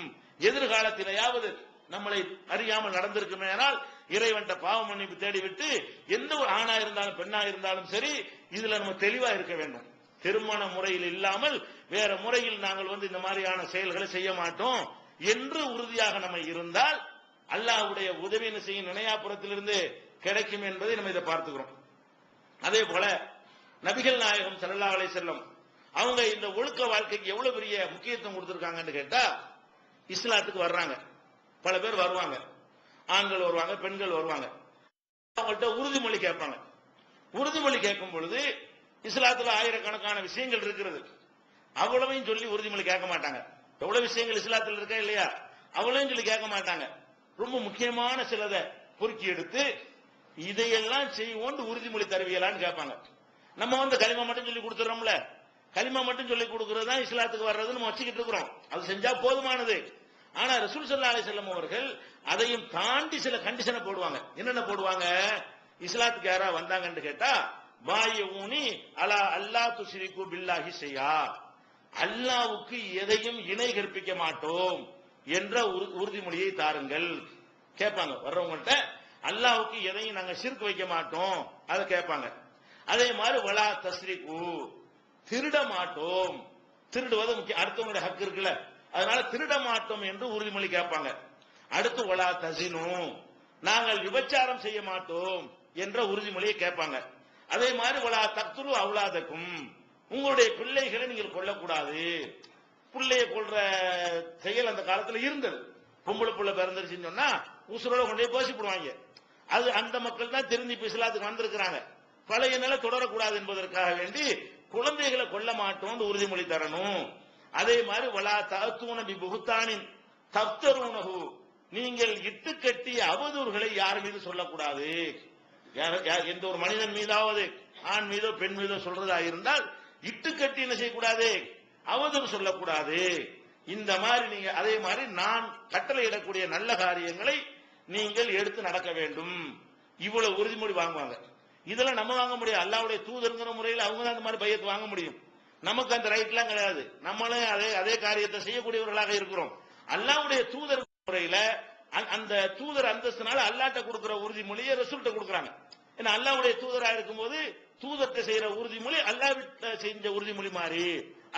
[SPEAKER 1] எதிர்காலத்திலேயாவது நம்மளை அறியாமல் நடந்திருக்குமே ஆனால் இறைவன்ட்ட பாவ மன்னிப்பு தேடிவிட்டு எந்த ஒரு ஆணா இருந்தாலும் பெண்ணா இருந்தாலும் சரி இதுல நம்ம தெளிவா இருக்க வேண்டும். திருமண முறையில் இல்லாமல் வேற முறையில் நாங்கள் வந்து இந்த மாதிரியான செயல்களை செய்ய மாட்டோம் என்று உறுதியாக நம்ம இருந்தால் அல்லாஹ்வுடைய உதவி என்ன செய்யும், நினையாபுரத்திலிருந்து கிடைக்கும் என்பதை நம்ம இதை பார்த்துக்கிறோம். அதே போல நபிகள் நாயகம் ஸல்லல்லாஹு அலைஹி வஸல்லம் அவங்க இந்த ஒழுக்க வாழ்க்கைக்கு எவ்வளவு பெரிய முக்கியத்துவம் கொடுத்திருக்காங்கன்னு கேட்டா, இஸ்லாத்துக்கு வர்றாங்க, பல பேர் வருவாங்க, ஆண்கள் வருவாங்க, பெண்கள் வருவாங்க, அவங்கள்ட்ட உறுதிமொழி கேட்பாங்க. உறுதிமொழி கேட்கும் பொழுது இஸ்லாத்துல ஆயிரக்கணக்கான விஷயங்கள் இருக்கிறது, அவ்வளவையும் சொல்லி உறுதிமொழி கேட்க மாட்டாங்க. எவ்வளவு விஷயங்கள் இஸ்லாத்தில் இருக்கா இல்லையா, அவ்வளவையும் சொல்லி கேட்க மாட்டாங்க. ரொம்ப முக்கியமான சிலதை பொறுக்கி எடுத்து இதையெல்லாம் செய்வோம் உறுதிமொழி தருவியலான்னு கேட்பாங்க. நம்ம வந்து கலிமா மட்டும் சொல்லி கொடுத்துறோம்ல, கலிமா மட்டும் சொல்லி கொடுக்கிறது தான் இஸ்லாத்துக்கு வர்றது நம்ம வச்சுக்கிட்டு இருக்கிறோம், அது செஞ்சா போதுமானது. ஆனா ரசூல் ஸல்லல்லாஹு அலைஹி வஸல்லம் அவர்கள் அதையும் தாண்டி சில கண்டிஷனை போடுவாங்க. என்னென்ன போடுவாங்க? இஸ்லாத்துக்கு யாரா வந்தாங்கன்னு கேட்டா, பாயூனி அலா அல்லா துஷ்ரிகு பில்லாஹி ஷைஆ, அல்லாஹ்வுக்கு எதையும் இணை கற்பிக்க மாட்டோம் என்ற உறுதிமொழியை தாருங்கள் கேட்பாங்க. வர்றவங்கள்ட்ட அல்லாஹ்வுக்கு எதையும் நாங்க ஷிர்க் வைக்க மாட்டோம் அதை கேட்பாங்க. அதே மாதிரி வலா தஸ்ரிகு, திருட மாட்டோம், திருடுவது முக்கியம், அடுத்தவங்களுடைய ஹக்கு இருக்குல்ல, அதனால திருட மாட்டோம் என்று உறுதிமொழி கேட்பாங்க. அடுத்து வலா தஸினு, நாங்கள் விபச்சாரம் செய்ய மாட்டோம் என்ற உறுதிமொழியை கேட்பாங்க. அதே மாதிரி வலா தக்துலு அவுலாதக்கும், உங்களுடைய பிள்ளைகளை நீங்கள் கொல்லக்கூடாது. பிள்ளைய கொல்ற செயல் அந்த காலத்துல இருந்தது. பொம்பளை புள்ள பிறந்துருச்சுன்னு சொன்னா உசுரோட கொண்டே பேசி போடுவாங்க. அது அந்த மக்கள் தான் திரும்பி இப்ப இஸ்லாத்துக்கு வந்திருக்கிறாங்க. பழைய நிலை தொடரக்கூடாது என்பதற்காக வேண்டி குழந்தைகளை கொல்ல மாட்டோம் உறுதிமொழி தரணும். அதே மாதிரி வலா தஅத்தூன பி புஹ்தானின் தஃப்தரூனஹு, நீங்கள் இட்டு கட்டிய அவதூறுகளை யார் மீது சொல்லக்கூடாது. எந்த ஒரு மனிதன் மீதாவது ஆண் மீதோ பெண் மீதோ சொல்றதா இருந்தால் இட்டு கட்டி என்ன செய்யக்கூடாது, அவதூறு சொல்லக்கூடாது. இந்த மாதிரி நீங்க அதே மாதிரி நான் கட்டளையிடக்கூடிய நல்ல காரியங்களை நீங்கள் எடுத்து நடக்க வேண்டும். இவ்வளவு உறுதிமொழி வாங்குவாங்க. இதெல்லாம் நம்ம வாங்க முடியாது, அல்லாஹ்வுடைய தூதர்ங்கிற முறையில் அவங்க தான் அந்த மாதிரி பையத்து வாங்க முடியும். நமக்கு அந்த ரைட்லாம் கிடையாது, நம்மளே அதே காரியத்தை செய்யக்கூடியவர்களாக இருக்கிறோம். அல்லாஹ்வுடைய தூதர் முறையில அந்த தூதர் அந்தஸ்துனால அல்லாஹ்ட்ட கொடுக்கிற உறுதிமொழியை ரசூல்ட்ட கொடுக்குறாங்க. ஏன்னா அல்லாஹ்வுடைய தூதரா இருக்கும்போது தூதர்ட்ட செய்யற உறுதிமொழி அல்லாஹ் செஞ்ச உறுதிமொழி மாதிரி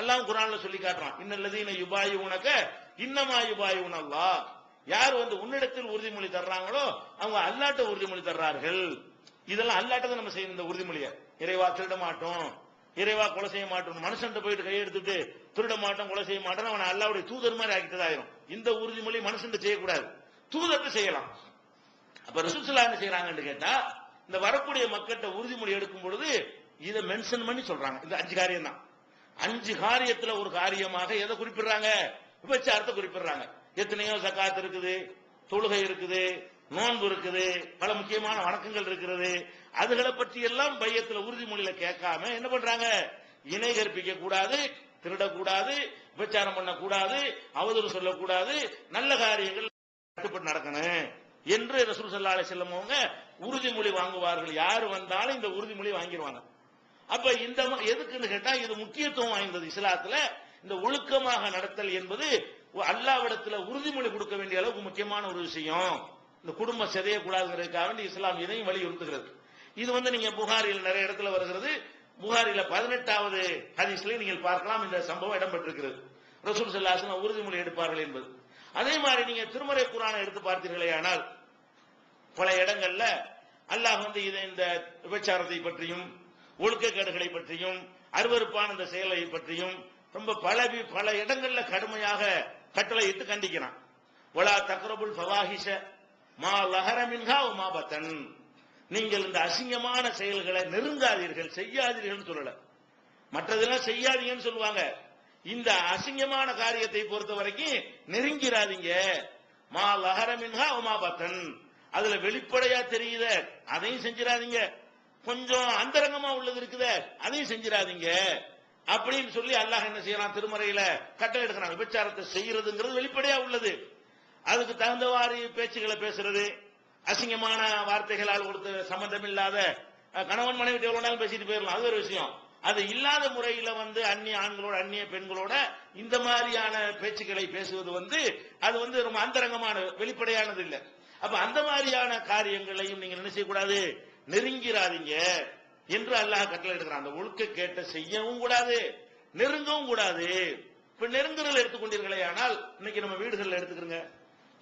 [SPEAKER 1] அல்லாஹ் குர்ஆன்ல சொல்லி காட்டுறான். இன்னல்லதீன யுபாயிஉனக இன்னமா யுபாயிஉன அல்லாஹ், யார் வந்து உன்னிடத்தில் உறுதிமொழி தர்றாங்களோ அவங்க அல்லாஹ்ட்ட உறுதிமொழி தர்றார்கள். இதெல்லாம் அல்லாஹ்ட்ட தான் நம்ம செய்யற இந்த உறுதிமொழியை. இறைவா திருட மாட்டோம், இறைவா கொலை செய்ய மாட்டோம், மனுஷன் போயிட்டு கையெடுத்துட்டு திருட மாட்டோம் கொலை செய்ய மாட்டோம் அவன் அல்லாஹ்வுடைய தூதர் மாதிரி ஆகிட்டதாயிரும். இந்த உறுதிமொழி மனுஷன் செய்யக்கூடாது, தூதர்ட்ட செய்யலாம். அப்ப ரசூல் ஸல்லல்லாஹு என்ன செய்யறாங்கன்னு கேட்டா, இந்த வரக்கூடிய மக்கள்கிட்ட உறுதிமொழி எடுக்கும் பொழுது இதை மென்ஷன் பண்ணி சொல்றாங்க. இந்த 5 காரியம் தான். 5 காரியத்துல ஒரு காரியமாக எதை குறிப்பிடுறாங்க? விபச்சாரத்தை குறிப்பிடுறாங்க. எத்தனையோ ஜகாத் இருக்குது, தொழுகை இருக்குது, நோன்பு இருக்குது, பல முக்கியமான வணக்கங்கள் இருக்கிறது. அதுகளை பற்றி எல்லாம் பையத்துல உறுதிமொழியில கேட்காம என்ன பண்றாங்க? இணை கற்பிக்க கூடாது, திருடக்கூடாது, விபச்சாரம் பண்ணக்கூடாது, அவதூறு சொல்லக்கூடாது, நல்ல காரியங்கள் கட்டுப்பட்டு நடக்கணும் என்று ரசூல் ஸல்லல்லாஹு அலைஹி வஸல்லம் அவங்க உறுதிமொழி வாங்குவார்கள். யாரு வந்தாலும் இந்த உறுதிமொழி வாங்கிடுவாங்க. அப்ப இந்த எதுக்குன்னு கேட்டா இது முக்கியத்துவம் வாய்ந்தது இஸ்லாத்துல. இந்த ஒழுக்கமாக நடத்தல் என்பது அல்லாஹ்விடத்துல உறுதிமொழி கொடுக்க வேண்டிய அளவுக்கு முக்கியமான ஒரு விஷயம். இந்த குடும்பம் சிதையக்கூடாதுங்கிறதுக்காக வேண்டி இஸ்லாம் இதையும் வலியுறுத்துகிறது. இது வந்து நீங்க புகாரில் நிறைய இடத்துல வருகிறது. புகாரில 18வது ஹதீஸ்ல நீங்கள் பார்க்கலாம் இந்த சம்பவம் இடம்பெற்றிருக்கிறது. ரசூல் ஸல்லல்லாஹு அலைஹி வஸல்லம் உறுதிமொழி எடுப்பார்கள் என்பது. அதே மாதிரி நீங்க திருமறை குர்ஆனை எடுத்து பார்த்தீர்களேயானால் பல இடங்கள்ல அல்லாஹ் வந்து இந்த விபச்சாரத்தை பற்றியும் ஒழுக்கக்கேடுகளை பற்றியும் அருவருப்பான இந்த செயலை பற்றியும் ரொம்ப பல இடங்கள்ல கடுமையாக கட்டளையிட்டு கண்டிக்கிறான். வலா தக்ரபுல் ஃபவாஹிஷ மா லஹர மின்ஹா வ மா பத்தன், நீங்கள் இந்த அசிங்கமான செயல்களை நெருங்காதீர்கள், செய்யாதீர்கள் சொல்லல. மற்றதெல்லாம் செய்யாதீங்கன்னு சொல்லுவாங்க. இந்த அசிங்கமான காரியத்தை பொறுத்த வரைக்கும் நெருங்கிறாதீங்க. மா லஹர மின்ஹா வ மா பத்தன், அதுல வெளிப்படையா தெரியுத அதையும் செஞ்சிடாதீங்க, கொஞ்சம் அந்தரங்கமா உள்ளது இருக்குத அதையும் செஞ்சிடாதீங்க அப்படின்னு சொல்லி அல்லாஹ் என்ன செய்யறான்? திருமறையில கட்டளை எடுக்கிறான். விபச்சாரத்தை செய்யறதுங்கிறது வெளிப்படையா உள்ளது, அதுக்கு தகுந்தவாறு பேச்சுகளை பேசுறது, அசிங்கமான வார்த்தைகளால் கொடுத்து சம்பந்தம் இல்லாத கணவன் மனைவி எவ்வளவு நாள் பேசிட்டு போயிடலாம், அது ஒரு விஷயம். அது இல்லாத முறையில வந்து அந்நிய ஆண்களோட அந்நிய பெண்களோட இந்த மாதிரியான பேச்சுக்களை பேசுவது வந்து அது வந்து ரொம்ப அந்தரங்கமான வெளிப்படையானது இல்லை. அப்ப அந்த மாதிரியான காரியங்களையும் நீங்க என்ன செய்யக்கூடாது? நெருங்கிறாதீங்க என்று அல்லாஹ் கட்டளை எடுக்கிறான். அந்த ஒழுக்க கேட்ட செய்யவும் கூடாது, நெருங்கவும் கூடாது. இப்ப நெருங்குதல் எடுத்துக்கொண்டீர்களே, ஆனால் இன்னைக்கு நம்ம வீடுகளில் எடுத்துக்கிறோங்க,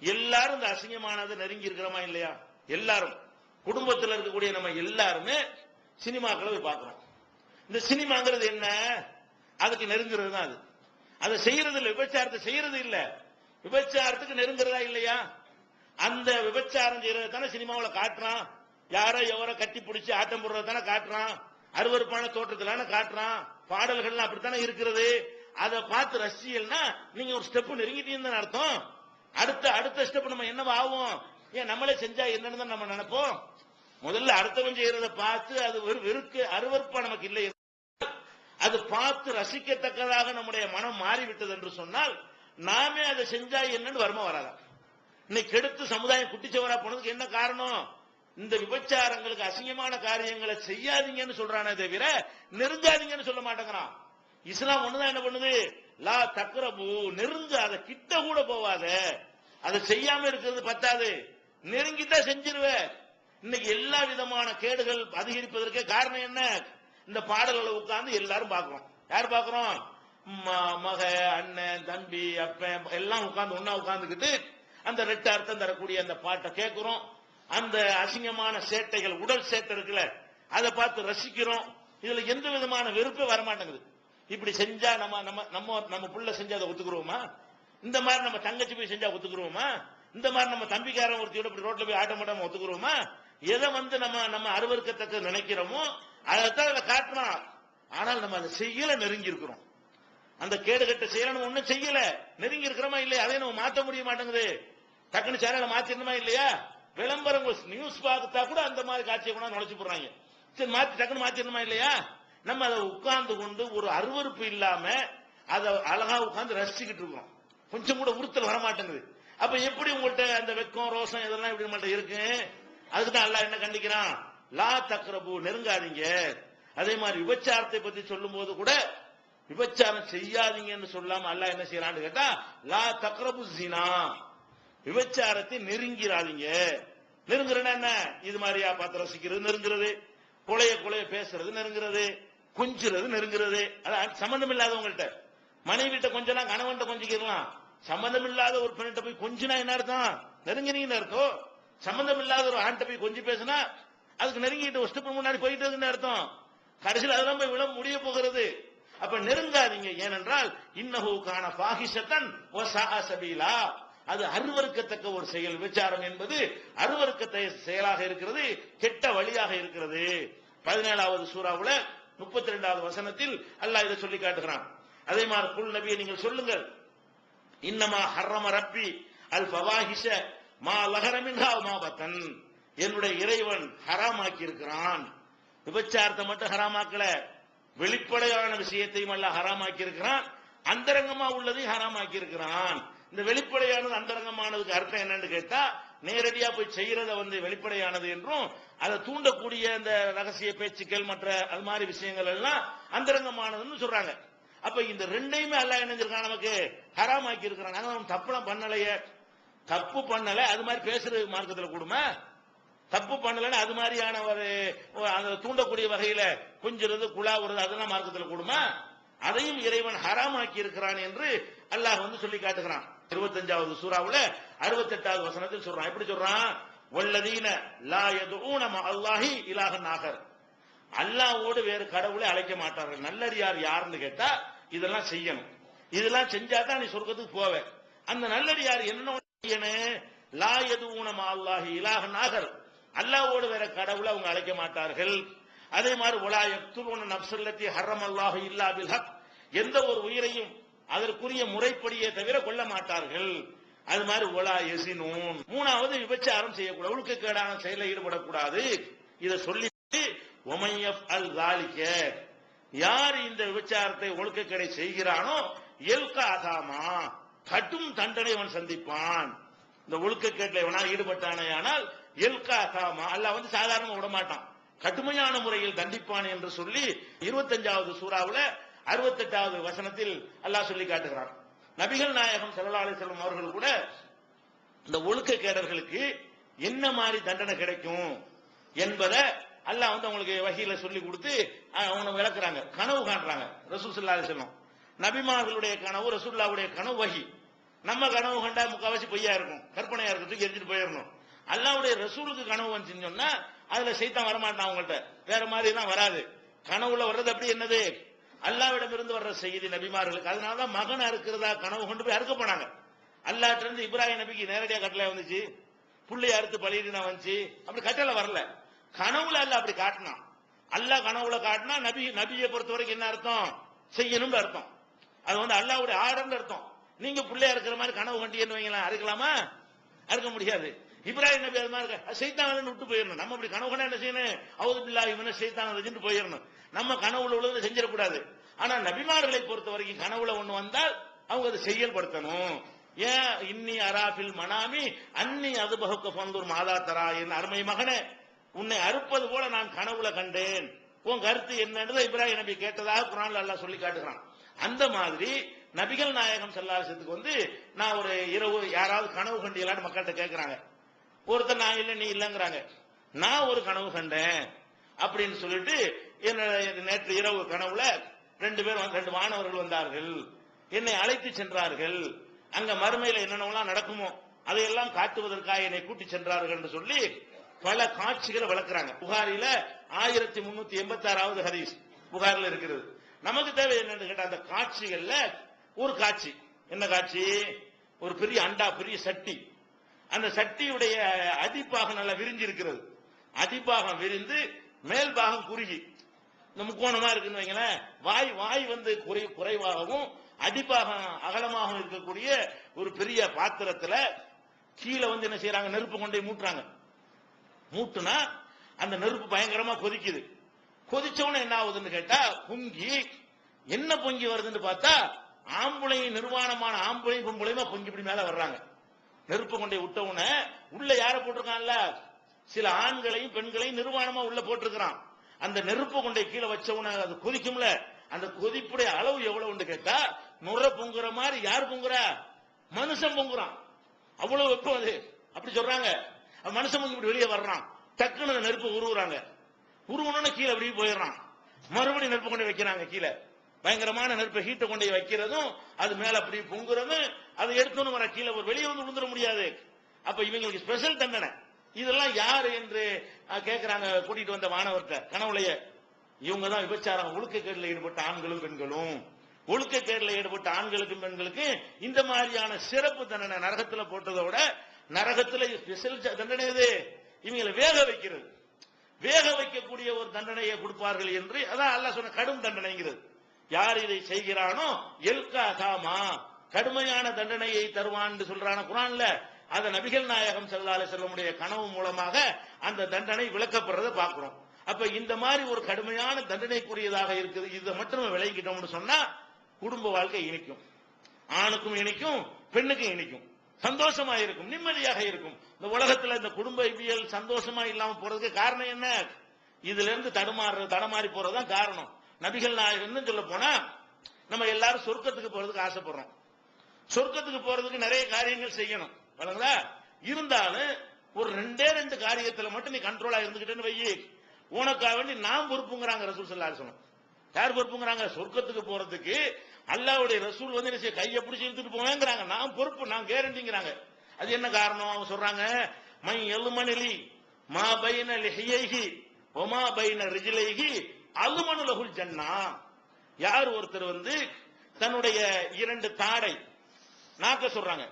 [SPEAKER 1] எல்லாரும் இந்த அசிங்கமானதை நெருங்கி இருக்கிறோமா இல்லையா? எல்லாரும் குடும்பத்தில் இருக்கக்கூடிய நம்ம எல்லாருமே சினிமாக்களை போய் பார்க்கிறோம். இந்த சினிமாங்கிறது என்ன? அதுக்கு நெருங்குறது தான். அதை செய்யறது இல்லை, விபச்சாரத்தை செய்யறது இல்ல, விபச்சாரத்துக்கு நெருங்குறதா இல்லையா? அந்த விபச்சாரம் செய்யறது தானே சினிமாவில் காட்டுறான். யாரோ எவரோ கட்டி பிடிச்சி ஆட்டம் போடுறது தானே காட்டுறான். அருவருப்பான தோற்றத்திலான காட்டுறான். பாடல்கள்லாம் அப்படித்தானே இருக்கிறது. அதை பார்த்து ரசிகள்னா நீங்க ஒரு ஸ்டெப் நெருங்கிட்டீங்கன்னு அர்த்தம். அடுத்த ஸ்டெப் நம்ம என்னவா ஆகும்? ஏன் நம்மளே செஞ்சா என்னன்னு தான் நம்ம நினைப்போம். முதல்ல அடுத்தவன் செய்யறத பார்த்து அது வெறுக்கு அருவருப்பா நமக்கு இல்லை, அது பார்த்து ரசிக்கத்தக்கதாக நம்முடைய மனம் மாறிவிட்டது என்று சொன்னால் நாமே அதை செஞ்சா என்னன்னு வருமா வராதா? இன்னைக்கு கெடுத்து சமுதாயம் குட்டிச்சவரா போனதுக்கு என்ன காரணம்? இந்த விபச்சாரங்களுக்கு அசிங்கமான காரியங்களை செய்யாதீங்கன்னு சொல்றானே தவிர நெருங்காதீங்கன்னு சொல்ல மாட்டேங்கிறான். இஸ்லாம் ஒண்ணுதான் என்ன பண்ணுது? லா தக்ரபு, நெருங்காத, கிட்ட கூட போவாத. அதை செய்யாம இருக்கிறது பத்தாது, நெருங்கித்தான் செஞ்சிருவ. இன்னைக்கு எல்லா விதமான கேடுகள் அதிகரிப்பதற்கே காரணம் என்ன? இந்த பாடல்களை உட்கார்ந்து எல்லாரும் பார்க்கிறோம். யார் பார்க்கிறோம்? மக, அண்ணன், தம்பி, அப்பன் எல்லாம் உட்கார்ந்து ஒன்னா உட்கார்ந்துக்கிட்டு அந்த ரெட்ட அர்த்தம் தரக்கூடிய அந்த பாட்டை கேட்கிறோம். அந்த அசிங்கமான சேட்டைகள், உடல் சேட்டை இருக்குல்ல, அதை பார்த்து ரசிக்கிறோம். இதுல எந்த விதமான வெறுப்பே வரமாட்டேங்குது. இப்படி செஞ்சா நம்ம புள்ள செஞ்சா அதை ஒத்துக்குருவோமா? இந்த மாதிரி நம்ம தங்கச்சி போய் செஞ்சா ஒத்துக்குருவோமா? இந்த மாதிரி நம்ம தம்பிக்காரன் ஒருத்தியோட இப்படி ரோட்ல போய் ஆட்ட மாட்டாம ஒத்துக்குருவோமா? எதை நம்ம அருவருக்கத்தக்க நினைக்கிறோமோ அதைத்தான் அதை காட்டணும். ஆனால் நம்ம அதை செய்யல, நெருங்கி இருக்கிறோம். அந்த கேடுகட்ட செய்யல, நம்ம ஒன்னும் செய்யல, நெருங்கி இருக்கிறோமா இல்லையா? அதை நம்ம மாற்ற முடிய மாட்டேங்குது. டக்குனு சேனலை மாத்திரணுமா இல்லையா? விளம்பரங்கள் நியூஸ் பார்த்தா கூட அந்த மாதிரி காட்சியை கூட நுழைச்சு போடுறாங்க. சரி, டக்குனு மாத்திரணுமா இல்லையா? நம்ம அதை உட்கார்ந்து கொண்டு ஒரு அருவருப்பு இல்லாம அதை அழகா உட்கார்ந்து ரசிச்சுக்கிட்டு இருக்கோம். கொஞ்சம் கூட உறுத்தல் வர மாட்டேங்குது. அப்ப எப்படி உங்கள்கிட்ட அந்த வெக்கம், ரோசம் இதெல்லாம் எப்படி நம்மள்ட்ட இருக்கு? அதுக்குதான் அல்லாஹ் என்ன கண்டிக்கிறான்? லா தக்ரபு, நெருங்காதீங்க. அதே மாதிரி விபச்சாரத்தை பத்தி சொல்லும் போது கூட விபச்சாரம் செய்யாதீங்கன்னு சொல்லாம அல்லாஹ் என்ன செய்யறான்னு கேட்டா, லா தக்ரபு ஜினா, விபச்சாரத்தை நெருங்கிறாதீங்க. நெருங்குறேன்னா என்ன? இது மாதிரியா பார்த்து ரசிக்கிறது நெருங்குறது, கொலைய பேசுறது நெருங்குறது, கொஞ்சிறது நெருங்குறது. அது சம்பந்தம் இல்லாதவங்கள்ட்ட, மனைவிட்ட கொஞ்சம் கணவன்கிட்ட கொஞ்சிக்கலாம். சம்பந்தம் இல்லாத ஒரு பெண்ணிட்ட போய் கொஞ்சினா என்ன அர்த்தம்? நெருங்கினீங்கன்னு அர்த்தம். சம்பந்தம் இல்லாத ஒரு ஆண்ட போய் கொஞ்சி பேசினா அதுக்கு நெருங்கிட்டு ஒரு ஸ்டெப் முன்னாடி போயிட்டு அர்த்தம். கடைசியில் அதெல்லாம் போய் விழ முடிய போகிறது. அப்ப நெருங்காதீங்க. ஏனென்றால் இன்னஹு கான ஃபாஹிஷத்தன் வ ஸாஅ சபீலா, அது அருவருக்கத்தக்க ஒரு செயல். விபச்சாரம் என்பது அருவருக்கத்தை செயலாக இருக்கிறது, கெட்ட வழியாக இருக்கிறது. 17வது சூராவுல 32வது வசனத்தில் அல்லாஹ் இதை சொல்லி காட்டுகிறான். அதே மாதிரி குல் நபியை நீங்கள் சொல்லுங்கள், இன்னமா ஹர்ரம ரப்பி அல் ஃபவாஹிஷ மா லஹர மின்ஹா மா பத்தன், என்னுடைய இறைவன் ஹராமாக்கி இருக்கிறான். விபச்சாரத்தை மட்டும் ஹராமாக்கல, வெளிப்படையான விஷயத்தையும் அல்லாஹ் ஹராமாக்கி இருக்கிறான், அந்தரங்கமா உள்ளதையும் ஹராமாக்கி இருக்கிறான். இந்த வெளிப்படையானது அந்தரங்கமானதுக்கு அர்த்தம் என்னன்னு கேட்டா, நேரடியா போய் செய்யறத வெளிப்படையானது என்றும், அதை தூண்டக்கூடிய இந்த ரகசிய பேச்சுக்கள் மற்ற அது மாதிரி விஷயங்கள் எல்லாம் அந்தரங்கமானதுன்னு சொல்றாங்க. அப்ப இந்த ரெண்டையுமே அல்லாஹ் என்ன செஞ்சிருக்கான்? நமக்கு ஹராமாக்கி இருக்கிறான். நாங்க தப்புலாம் பண்ணலையே, தப்பு பண்ணல, அது மாதிரி பேசுறது மார்க்கத்தில் கூடுமா? தப்பு பண்ணலன்னு அது மாதிரியான ஒரு தூண்டக்கூடிய வகையில குஞ்சுறது, குழாவுறது அதெல்லாம் மார்க்கத்தில் கூடுமா? அதையும் இறைவன் ஹராமாக்கி இருக்கிறான் என்று அல்லாஹ் சொல்லி காட்டுகிறான். 25வது சூராவுல 68வது வசனத்தில் சொல்றான். எப்படி சொல்றான்? வல்லதீன லா யதுஊன மஅல்லாஹி இலாஹன் ஆகர், அல்லாஹ்வோடு வேறு கடவுளை அழைக்க மாட்டார்கள். நல்லடியார் யாருன்னு கேட்டா இதெல்லாம் செய்யணும், இதெல்லாம் செஞ்சா தான் நீ சொர்க்கத்துக்கு போவ. அந்த நல்லடியார் என்ன செய்யணும்? லா யதுஊன மஅல்லாஹி இலாஹன் ஆகர், அல்லாஹ்வோடு வேற கடவுளை அவங்க அழைக்க மாட்டார்கள். அதே மாதிரி வலா யக்துலூன நஃப்ஸல்லதி ஹர்ரமல்லாஹு இல்லா பில் ஹக், எந்த ஒரு உயிரையும் அதற்குரிய முறைப்படியே தவிர கொல்ல மாட்டார்கள். அது மாதிரி வலா யஸினூன், மூணாவது விபச்சாரம் செய்யக்கூடாது, ஒழுக்கக்கேடான செயலில் ஈடுபடக்கூடாது. இதை சொல்லி வமன் யஃப்அல் ஸாலிக, யார் இந்த விபச்சாரத்தை ஒழுக்கக்கேடை செய்கிறானோ யல்கா அஸாமா, கடும் தண்டனை அவன் சந்திப்பான். இந்த ஒழுக்கக்கேட்டில் இவனால் ஈடுபட்டானே ஆனால் யல்கா அஸாமா, அல்லாஹ் சாதாரணமா விட மாட்டான், கடுமையான முறையில் தண்டிப்பான் என்று சொல்லி 25வது சூராவுல 68வது வசனத்தில் அல்லாஹ் சொல்லி காட்டுகிறான். நபிகள் நாயகம் ஸல்லல்லாஹு அலைஹி வஸல்லம் அவர்கள் கூட இந்த ஒழுக்கக்கேடர்களுக்கு என்ன மாதிரி தண்டனை கிடைக்கும் என்பதை அல்லாஹ் அவங்களுக்கு வஹீல சொல்லி கொடுத்து அவங்க விளக்குறாங்க, கனவு காட்டுறாங்க. ரசூல் ஸல்லல்லாஹு அலைஹி வஸல்லம் நபிமார்களுடைய கனவு, ரசூலுல்லாஹ்வுடைய கனவு வஹி. நம்ம கனவு கண்டா முக்காவாசி பொய்யா இருக்கும், கற்பனையா இருக்கும், தூக்கி எரிஞ்சிட்டு போயிடணும். அல்லாஹ்வுடைய ரசூலுக்கு கனவு வந்துச்சுன்னு சொன்னா அதுல சைத்தான் வரமாட்டான் அவங்கள்ட்ட, வேற மாதிரி தான் வராது. கனவுல வர்றது அப்படி என்னது, அல்லாவிடம் இருந்து வர்ற செய்தி நபிமார்களுக்கு. அதனாலதான் மகன் அறுக்கிறதா கனவு கொண்டு போய் அறுக்க போனாங்க. அல்லாஹ்ட்ட இருந்து இப்ராஹிம் நபிக்கு நேரடியா கட்டளை வந்துச்சு, புள்ளைய அறுத்து பலியிடுனா வந்துச்சு, அப்படி கட்டளை வரல. கனவுல அல்ல அப்படி காட்டினான். அல்லாஹ் கனவுல காட்டினா நபியை பொறுத்த வரைக்கும் என்ன அர்த்தம், செய்யணும்னு அர்த்தம். அது அல்லாஹ்வுடைய ஆர்டர்னு அர்த்தம். நீங்க புள்ளையா இருக்கிற மாதிரி கனவு கண்டியன்னு வைங்களேன், அறுக்கலாமா? அறுக்க முடியாது. இப்ராஹிம் நபி அது மாதிரி சைத்தான் விட்டு போயிடணும். நம்ம அப்படி கனவு கண்டா என்ன செய்யணும், அவுது பில்லாஹி மினஷ் ஷைத்தானிர் ரஜீம் போயிடணும். நம்ம கனவுல உள்ளதை செஞ்சிடக்கூடாது. ஆனா நபிமார்களை பொறுத்த வரைக்கும் கனவுல ஒண்ணு வந்தால் அவங்க அதை செயல்படுத்தணும். ஏன் இன்னி அராபில் மனாமி அன்னி அதுபகுக்க பந்தூர் மாதா தரா, என் அருமை மகனே, உன்னை அறுப்பது போல நான் கனவுல கண்டேன், உன் கருத்து என்னன்னு இப்ராஹிம் நபி கேட்டதாக குர்ஆன்ல அல்லாஹ் சொல்லி காட்டுகிறான். அந்த மாதிரி நபிகள் நாயகம் ஸல்லல்லாஹு அலைஹி வஸல்லத்துக்கு நான் ஒரு இரவு யாராவது கனவு கண்டீங்களான்னு மக்கள்கிட்ட கேட்கிறாங்க. ஒருத்தர் நான் இல்ல நீ இல்லங்கிறாங்க. நான் ஒரு கனவு கண்டேன் அப்படின்னு சொல்லிட்டு நேற்று இரவு கனவுல ரெண்டு மாணவர்கள் வந்தார்கள், என்னை அழைத்து சென்றார்கள், அங்க மறுமையில என்னென்னலாம் நடக்குமோ அதையெல்லாம் காட்டுவதற்காக என்னை கூட்டி சென்றார்கள் என்று சொல்லி பல காட்சிகளை வளர்க்கிறாங்க. புகாரில 1386வது ஹதீஸ் புகாரில் இருக்கிறது. நமக்கு தேவை என்னன்னு கேட்டா அந்த காட்சிகள்ல ஒரு காட்சி, என்ன காட்சி, ஒரு பெரிய அண்டா, பெரிய சட்டி, அந்த சட்டியுடைய அடிப்பாகம் நல்லா விரிஞ்சு இருக்கிறது. அடிப்பாகம் விரிந்து மேல் பாகம் குறுகி இந்த முக்கோணமா இருக்குன்னு வைங்களேன். வாய் குறைவாகவும் அடிப்பாகம் அகலமாகவும் இருக்கக்கூடிய ஒரு பெரிய பாத்திரத்துல கீழே என்ன செய்யறாங்க, நெருப்பு கொண்டே மூட்டுறாங்க. மூட்டுனா அந்த நெருப்பு பயங்கரமா கொதிக்குது. கொதிச்சவன என்ன ஆகுதுன்னு கேட்டா பொங்கி, என்ன பொங்கி வருதுன்னு பார்த்தா ஆம்பளை நிர்வாணமான ஆம்பளை பொம்பளைமா பொங்கி இப்படி மேல வர்றாங்க. நெருப்பு கொண்டே விட்டவுன உள்ள யார போட்டிருக்கான்ல, சில ஆண்களையும் பெண்களையும் நிர்வாணமா உள்ள போட்டிருக்கிறான். அந்த நெருப்பு கொண்டே கீழே வச்சவுன அது கொதிக்கும்ல, அந்த கொதிப்புடைய அளவு எவ்வளவுன்னு கேட்டா நுர பொங்குற மாதிரி. யார் பொங்குறா, மனுஷன் பொங்குறான். அவ்வளவு வெப்பம் அது. அப்படி சொல்றாங்க. மனுஷன் பொங்கி இப்படி வெளியே வர்றான். டக்குன்னு நெருப்பு உருவுறாங்க. உருவணும்னு கீழே அப்படியே போயிடுறான். மறுபடியும் நெருப்பு கொண்டு வைக்கிறாங்க கீழே. பயங்கரமான நெருப்பை ஹீட்டை கொண்டு வைக்கிறதும் அது மேல அப்படி பொங்குறதும் அதை எடுத்துன்னு வர கீழே வெளியே விழுந்துட முடியாது. அப்ப இவங்களுக்கு ஸ்பெஷல் தண்டனை. இதெல்லாம் யாரு என்று கேட்கிறாங்க கூட்டிட்டு வந்த மாணவர்கிட்ட கனவுலையே. இவங்க தான் விபச்சாரம் ஒழுக்கக்கேடுல ஈடுபட்ட ஆண்களும் பெண்களும். ஒழுக்கக்கேடுல ஈடுபட்ட ஆண்களுக்கும் பெண்களுக்கு இந்த மாதிரியான சிறப்பு தண்டனை நரகத்துல போட்டதை விட நரகத்துல ஸ்பெஷல் தண்டனை இது. இவங்களை வேக வைக்கிறது, வேக வைக்கக்கூடிய ஒரு தண்டனையை கொடுப்பார்கள் என்று அதான் அல்லாஹ் சொன்ன கடும் தண்டனைங்கிறது. யார் இதை செய்கிறானோ எல்கா காமா, கடுமையான தண்டனையை தருவான் சொல்றான குர்ஆன்ல. அத நபிகள் நாயகம் ஸல்லல்லாஹு அலைஹி வஸல்லம் கனவு மூலமாக அந்த தண்டனை விளக்கப்படுறதை பார்க்கிறோம். அப்ப இந்த மாதிரி ஒரு கடுமையான தண்டனைக்குரியதாக இருக்குது. இதை மட்டும் விளங்கிட்டோம்னு சொன்னா குடும்ப வாழ்க்கை இனிக்கும், ஆணுக்கும் இனிக்கும் பெண்ணுக்கும் இனிக்கும், சந்தோஷமா இருக்கும், நிம்மதியாக இருக்கும். இந்த உலகத்துல இந்த குடும்பவியல் சந்தோஷமா இல்லாம போறதுக்கு காரணம் என்ன, இதுல இருந்து தடமாறி போறதுதான் காரணம். நபிகள் நாயகம் சொல்ல போனா நம்ம எல்லாரும் சொர்க்கத்துக்கு போறதுக்கு ஆசைப்படுறோம். சொர்க்கத்துக்கு போறதுக்கு நிறைய காரியங்கள் செய்யணும் வழங்குதா. இருந்தாலும் ஒரு ரெண்டு காரியத்துல மட்டும் நீ கண்ட்ரோலா இருந்துகிட்டேன்னு வையி, உனக்காக வேண்டி நான் பொறுப்புங்கிறாங்க ரசூல் ஸல்லல்லாஹு அலைஹி வஸல்லம். யார் பொறுப்புங்கிறாங்க, சொர்க்கத்துக்கு போறதுக்கு அல்லாஹ்வுடைய ரசூல் என்ன கையை பிடிச்சி இழுத்துட்டு போவேங்கிறாங்க. நான் பொறுப்பு, நான் கேரண்டிங்கிறாங்க. அது என்ன காரணம் அவங்க சொல்றாங்க, மை எல்மனிலி மா பைன லிஹியைஹி வமா பைன ரிஜ்லைஹி அல்மனு லஹுல் ஜன்னா. யார் ஒருத்தர் தன்னுடைய இரண்டு தாடை, நாக்க சொல்றாங்க,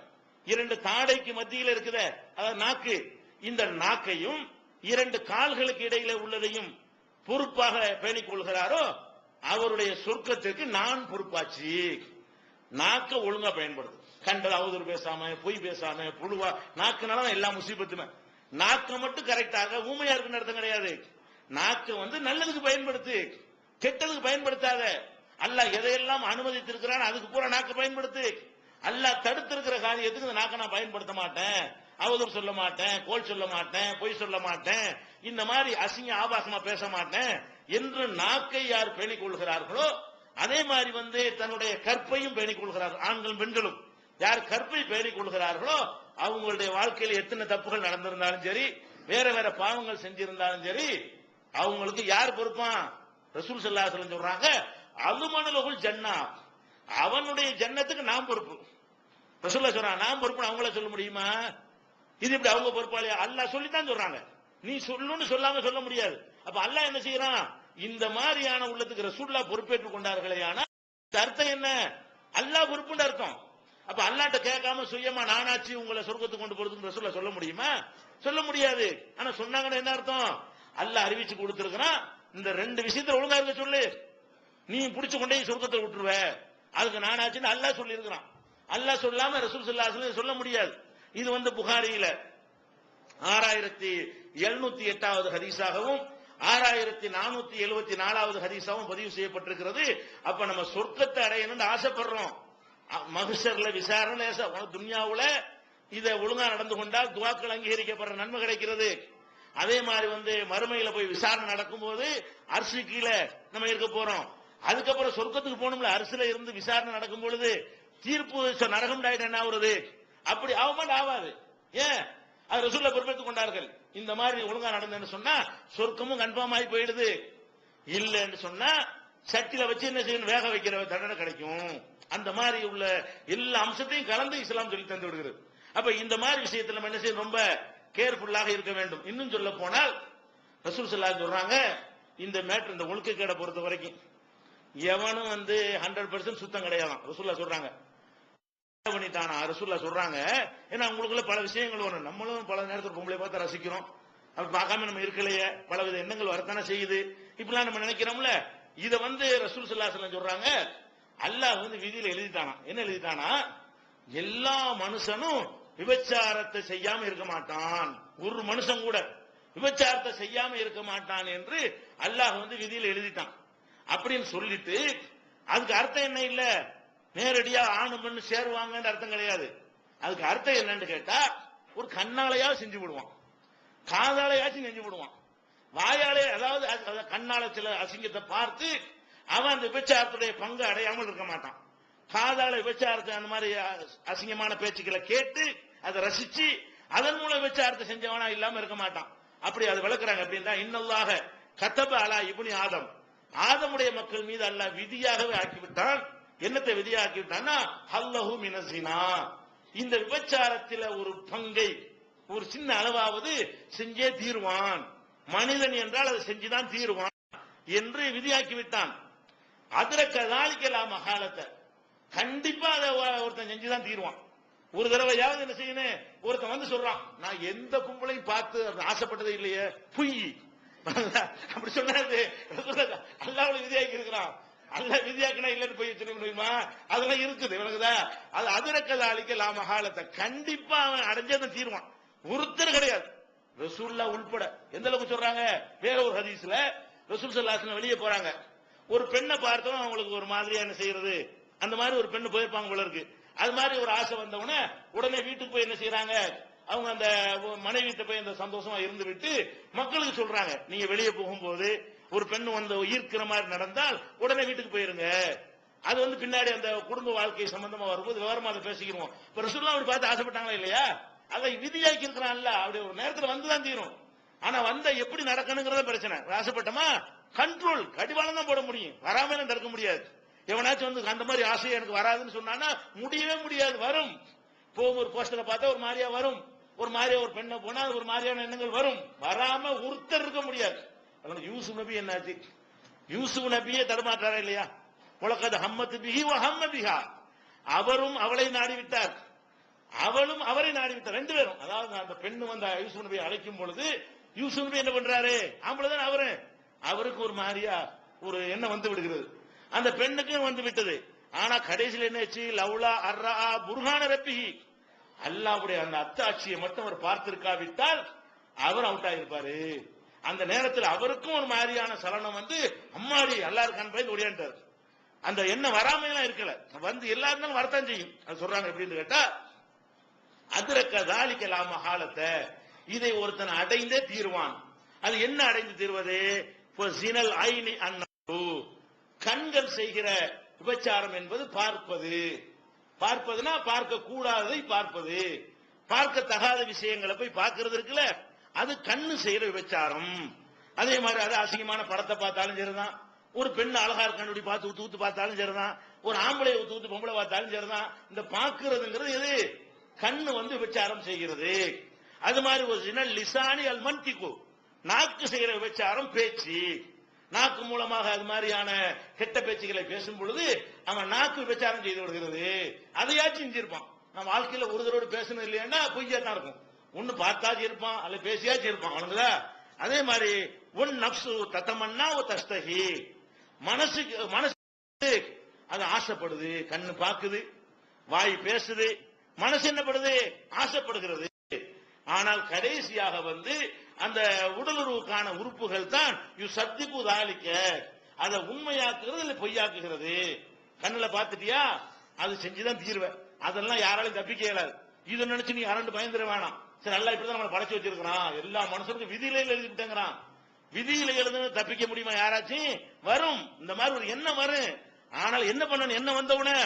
[SPEAKER 1] இரண்டு தாடைக்கு மத்தியில் இருக்குதே அதாவது நாக்கு, இந்த நாக்கையும் இரண்டு கால்களுக்கு இடையில உள்ளதையும் பொறுப்பாக பேணிக் கொள்கிறாரோ அவருடைய சொர்க்கத்திற்கு நான் பொறுப்பாச்சு. நாக்க ஒழுங்கா பயன்படுது, கண்டது அவதூறு பேசாம, பொய் பேசாம, புழுவா. நாக்குனால எல்லா முசீபத்துமே. நாக்க மட்டும் கரெக்டாக ஊமையா இருக்குன்னு அர்த்தம் கிடையாது. நாக்கு நல்லதுக்கு பயன்படுத்து, கெட்டதுக்கு பயன்படுத்தாத. அல்லாஹ் எதையெல்லாம் அனுமதித்திருக்கிறான் அதுக்கு பூரா நாக்க பயன்படுத்து. அல்லாஹ் தடுத்திருக்கிற காரியத்துக்கு இந்த நாக்க நான் பயன்படுத்த மாட்டேன், அவதூறு சொல்ல மாட்டேன், கோல் சொல்ல மாட்டேன், பொய் சொல்ல மாட்டேன், இந்த மாதிரி அசிங்க ஆபாசமா பேச மாட்டேன் என்று நாக்கை யார் பேணிக் கொள்கிறார்களோ அதே மாதிரி தன்னுடைய கற்பையும் பேணிக் கொள்கிறார்கள். ஆண்களும் பெண்களும் யார் கற்பை பேணிக் கொள்கிறார்களோ அவங்களுடைய வாழ்க்கையில் எத்தனை தப்புகள் நடந்திருந்தாலும் சரி, வேற வேற பாவங்கள் செஞ்சிருந்தாலும் சரி, அவங்களுக்கு யார் பொறுப்பான், ரசூல் ஸல்லல்லாஹு அலைஹி வஸல்லம் சொல்றாங்க, அல்மனுல் ஜன்னா, அவனுடைய ஜன்னத்துக்கு நான் பொறுப்பு. ரசூலுல்லாஹ் சொல்றாங்க நான் பொறுப்பு, அவங்கள சொல்ல முடியுமா? இது இப்படி அவங்க பொறுப்பாளியா? அல்லாஹ் சொல்லித்தான் சொல்றாங்க. நீ சொல்லுன்னு சொல்லாம சொல்ல முடியாது. அப்ப அல்லாஹ் என்ன செய்யறான், இந்த மாதிரியான உள்ளத்துக்கு ரசூலுல்லாஹ் பொறுப்பேற்றுக் கொண்டார்களே, ஆனா அர்த்தம் என்ன, அல்லாஹ் பொறுப்புன்னு அர்த்தம். அப்ப அல்லாஹ்ட்ட கேட்காம சுயமா நானாச்சு உங்களை சொர்க்கத்துக்கு கொண்டு போறதுக்கு ரசூலுல்லாஹ் சொல்ல முடியுமா? சொல்ல முடியாது. ஆனா சொன்னாங்கன்னு என்ன அர்த்தம், அல்லாஹ் அறிவிச்சு கொடுத்திருக்கிறான், இந்த ரெண்டு விஷயத்துல ஒழுங்கா இருக்க சொல்லு, நீ புடிச்சு கொண்டே சொர்க்கத்தை விட்டுருவ, அதுக்கு நானாச்சுன்னு அல்லாஹ் சொல்லி இருக்கிறான். அல்லாஹ் சொல்லாம ரசூல் ஸல்லல்லாஹு அலைஹி வஸல்லம் சொல்ல முடியாது. இது புகாரியில 6708வது ஹதீஸாகவும் 6474வது ஹதீஸாகவும் பதிவு செய்யப்பட்டிருக்கிறது. அப்ப நம்ம சொர்க்கத்தை அடையணும்னு ஆசைப்படுறோம். மஹ்ஷர்ல விசாரணை துன்யாவுல இத ஒழுங்கா நடந்து கொண்டால் துஆக்கள் அங்கீகரிக்கப்படுற நன்மை கிடைக்கிறது. அதே மாதிரி மறுமையில போய் விசாரணை நடக்கும்போது அரிசி கீழே நம்ம இருக்க போறோம். அதுக்கப்புறம் சொர்க்கத்துக்கு போகணும்ல, அரிசில இருந்து விசாரணை நடக்கும் பொழுது தீர்ப்பு நரகம் என்ன ஆகுறது, அப்படி ஆகுமாண்டு ஆகாது. ஏன், அது ரசூலுல்லாஹ் பொறுப்பேற்றுக் கொண்டார்கள். இந்த மாதிரி ஒழுங்கா நடந்தேன்னு சொன்னா சொர்க்கமும் கன்ஃபார்ம் ஆகி போயிடுது. இல்லன்னு சொன்னா சட்டில வச்சு என்ன செய்யணும், வேக வைக்கிற தண்டனை கிடைக்கும். அந்த மாதிரி உள்ள எல்லா அம்சத்தையும் கலந்து இஸ்லாம் சொல்லி தந்து விடுகிறது. அப்ப இந்த மாதிரி விஷயத்துல நம்ம என்ன செய்யணும், ரொம்ப கேர்ஃபுல்லாக இருக்க வேண்டும். இன்னும் சொல்ல போனால் ரசூல் ஸல்லல்லாஹு அலைஹி சொல்றாங்க, இந்த மேட்டர் இந்த ஒழுக்கக்கேடை பொறுத்த வரைக்கும் எவனும் 100% சுத்தம் கிடையாதான் ரசூலுல்லாஹ் சொல்றாங்க. பண்ணிட்டானா ரசூலுல்லாஹ் சொல்றாங்க. ஏன்னா உங்களுக்குள்ள பல விஷயங்கள் வரும். நம்மளும் பல நேரத்தில் பொம்பளை பார்த்து ரசிக்கிறோம், அப்படி பார்க்காம நம்ம இருக்கலையே, பலவித எண்ணங்கள் வரத்தானே செய்யுது. இப்பெல்லாம் நம்ம நினைக்கிறோம்ல. இத ரசூல் ஸல்லல்லாஹு அலைஹி வஸல்லம் சொல்றாங்க, அல்லாஹ் விதியில எழுதிட்டானா. என்ன எழுதிட்டானா, எல்லா மனுஷனும் விபச்சாரத்தை செய்யாம இருக்க மாட்டான், ஒரு மனுஷன் கூட விபச்சாரத்தை செய்யாம இருக்க மாட்டான் என்று அல்லாஹ் விதியில எழுதிட்டான். அப்படின்னு சொல்லிட்டு அதுக்கு அர்த்தம் என்ன இல்ல, நேரடியா ஆணு பெண்ணு சேருவாங்கன்னு அர்த்தம் கிடையாது. அதுக்கு அர்த்தம் என்னன்னு கேட்டா, ஒரு கண்ணாலையா செஞ்சு விடுவான், காதாலையாச்சும் செஞ்சு விடுவான், வாயாலே, அதாவது கண்ணால சில அசிங்கத்தை பார்த்து அவன் அந்த விபச்சாரத்துடைய பங்கு அடையாமல் இருக்க மாட்டான். காதால விபச்சாரத்தை அந்த மாதிரி அசிங்கமான பேச்சுக்களை கேட்டு அதை ரசிச்சு அதன் மூலம் விபச்சாரத்தை செஞ்சவனா இல்லாம இருக்க மாட்டான். அப்படி அது விளக்குறாங்க. அப்படின்னா இன்னல்லாஹ கதப அலா இப்னி ஆதம், ஆதமுடைய மக்கள் மீது அல்லாஹ் விதியாகவே ஆக்கிவிட்டான். என்னத்தை விதியாக ஆக்கிவிட்டான்னா, ஹல்லஹு மினஸினா, இந்த விபச்சாரத்தில் ஒரு பங்கை, ஒரு சின்ன அளவாவது செஞ்சே தீருவான், மனிதன் என்றால் அதை செஞ்சுதான் தீருவான் என்று விதியாக்கி விட்டான். அதற்கதாலிக்கலாம் மகாலத்தை, கண்டிப்பா அதை ஒருத்தன் செஞ்சுதான் தீருவான். ஒரு தடவையாவது என்ன செய்யணும், ஒருத்தன் சொல்றான், நான் எந்த பொம்பளையும் பார்த்து ஆசைப்பட்டதே இல்லையே, பொய், அப்படி சொன்னாது அல்லாஹ் விதியாக்கி இருக்கிறான். அல்லாஹ் விதியாக்கினா இல்லன்னு போய் சொல்ல முடியுமா, அதெல்லாம் இருக்குது இவனுக்குதா. அது அதற்கதாலிக்கலாம் மகாலத்தை, கண்டிப்பா அவன் அடைஞ்சதான் தீருவான், ஒருத்தர் கிடையாது, ரசூலுல்லாஹ் உள்பட. எந்த அளவுக்கு சொல்றாங்க, வேற ஒரு ஹதீஸ்ல ரசூல் ஸல்லல்லாஹு அலைஹி வஸல்லம் வெளியே போறாங்க, ஒரு பெண்ணை பார்த்தோம் அவங்களுக்கு ஒரு மாதிரியா என்ன செய்யறது, அந்த மாதிரி ஒரு பெண்ணு போயிருப்பாங்க போல இருக்கு. அது மாதிரி ஒரு ஆசை வந்தவன உடனே வீட்டுக்கு போய் என்ன செய்யறாங்க, அவங்க அந்த மனைவிட்ட போய் அந்த சந்தோஷமா இருந்து விட்டு மக்களுக்கு சொல்றாங்க, நீங்க வெளியே போகும்போது ஒரு பெண்ணு ஈர்க்கிற மாதிரி நடந்தால் உடனே வீட்டுக்கு போயிருங்க. அது பின்னாடி அந்த குடும்ப வாழ்க்கை சம்பந்தமா வரும்போது விவரமா அதை பேசிக்கிறோம். இப்ப ரசூலுல்லாஹ் அப்படி பார்த்து ஆசைப்பட்டாங்களா இல்லையா, அதை விதியாக்கி இருக்கிறான்ல, அப்படி ஒரு நேரத்தில் வந்துதான் தீரும். ஆனா எப்படி நடக்கணுங்கிறத பிரச்சனை. ஆசைப்பட்டமா கண்ட்ரோல், கடிவாளம் தான் போட முடியும், வராம தடுக்க முடியாது. எவனாச்சும் அந்த மாதிரி ஆசை எனக்கு வராதுன்னு சொன்னா முடியவே முடியாது. வரும், போகும் ஒரு போஸ்டரை பார்த்தா ஒரு மாதிரியா வரும், ஒரு மாதிரியா ஒரு பெண்ணை போனா ஒரு மாதிரியான எண்ணங்கள் வரும், வராம ஒருத்தர் இருக்க முடியாது. யூசுப் நபி என்னாச்சு, யூசுப் நபியே தடுமாற்றாரா இல்லையா, உலகது ஹம்மத்து பிஹி வ ஹம்ம பிஹா, அவரும் அவளை நாடிவிட்டார், அவளும் அவரை நாடிவிட்டார், ரெண்டு பேரும். அதாவது அந்த பெண்ணு யூசுப் நபியை அழைக்கும் பொழுது யூசுப் நபி என்ன பண்றாரு, ஆம்பளைதான் அவரு, அவருக்கு ஒரு மாதிரியா ஒரு எண்ணம் விடுகிறது, அந்த பெண்ணுக்கும் விட்டது. ஆனா கடைசியில் என்னாச்சு, லவ்லா அர்ரா புர்ஹான ரப்பிஹி, அல்லாஹ்வுடைய அந்த அத்தாட்சியை மட்டும் அவர் பார்த்திருக்காவிட்டால் அவர் அவுட் ஆகிருப்பாரு. அந்த நேரத்தில் அவருக்கும் ஒரு மாதிரியான சலனம் அம்மாடி அல்லாஹ் கண்பையில் ஓடியாண்டார். அந்த எண்ணம் வராமையெல்லாம் இருக்கல, எல்லாருந்தாலும் வரத்தான் செய்யும். அது சொல்றாங்க எப்படின்னு கேட்டா, அதற்கதாலிக்கலாம் மகாலத்தை, இதை ஒருத்தன் அடைந்தே தீர்வான். அது என்ன அடைந்து தீர்வது, ஜினல் ஐனி அன்னஹு, கண்கள் செய்கிற விபச்சாரம் என்பது பார்ப்பது. பார்ப்பதுனா பார்க்க கூடாததை பார்ப்பது, பார்க்கத்தகாத விஷயங்களை போய் பார்க்கிறது இருக்குல்ல, அது கண்ணு செய்யற விபச்சாரம். அதே மாதிரி அது அசிங்கமான படத்தை பார்த்தாலும் சரிதான், ஒரு பெண் அழகா கண்ணுடி பார்த்து ஊத்து பார்த்தாலும் சரிதான், ஒரு ஆம்பளை ஊத்து பொம்பளை பார்த்தாலும் சரிதான். இந்த பார்க்கிறதுங்கிறது எது, கண்ணு விபச்சாரம் செய்கிறது. அது மாதிரி ஒரு ஜினல் லிசானி அல் மன்திகு, நாக்கு செய்கிற விபச்சாரம் பேச்சு. நாக்கு மூலமாக அது மாதிரியான கெட்ட பேச்சுகளை பேசும் பொழுது அவன் நாக்கு விபச்சாரம் செய்து விடுகிறது. அதையாச்சும் செஞ்சிருப்பான். நம்ம வாழ்க்கையில ஒரு தடவை பேசணும் இல்லையா பொய்யா தான் இருக்கும். ஒன்னு பார்த்தாச்சு இருப்பான், அல்ல பேசியாச்சு இருப்பான். அவனுங்களா அதே மாதிரி உன் நப்சு தத்தமன்னா ஒரு தஸ்தகி, மனசு அது ஆசைப்படுது. கண்ணு பார்க்குது, வாய் பேசுது, மனசு என்னப்படுது, ஆசைப்படுகிறது. ஆனால் கடைசியாக அந்த உடலுறவுக்கான உறுப்புகள் தான் சத்திப்பு தாளிக்க அதை உண்மையாக்குறது இல்லை பொய்யாக்குகிறது. கண்ணுல பார்த்துட்டியா, அது செஞ்சுதான் தீர்வேன். அதெல்லாம் யாராலையும் தப்பிக்க இயலாது. இது நினைச்சு நீ அரண்டு பயந்துட வேணாம். சரி, நல்லா இப்படிதான் நம்மளை படைச்சு வச்சிருக்கிறான், எல்லா மனுஷனுக்கும் விதியில எழுதிட்டாங்கிறான். விதியில எழுதுன்னு தப்பிக்க முடியுமா? யாராச்சும் வரும், இந்த மாதிரி ஒரு எண்ணம் வரும். ஆனால் என்ன பண்ணணும், என்ன வந்தவுடனே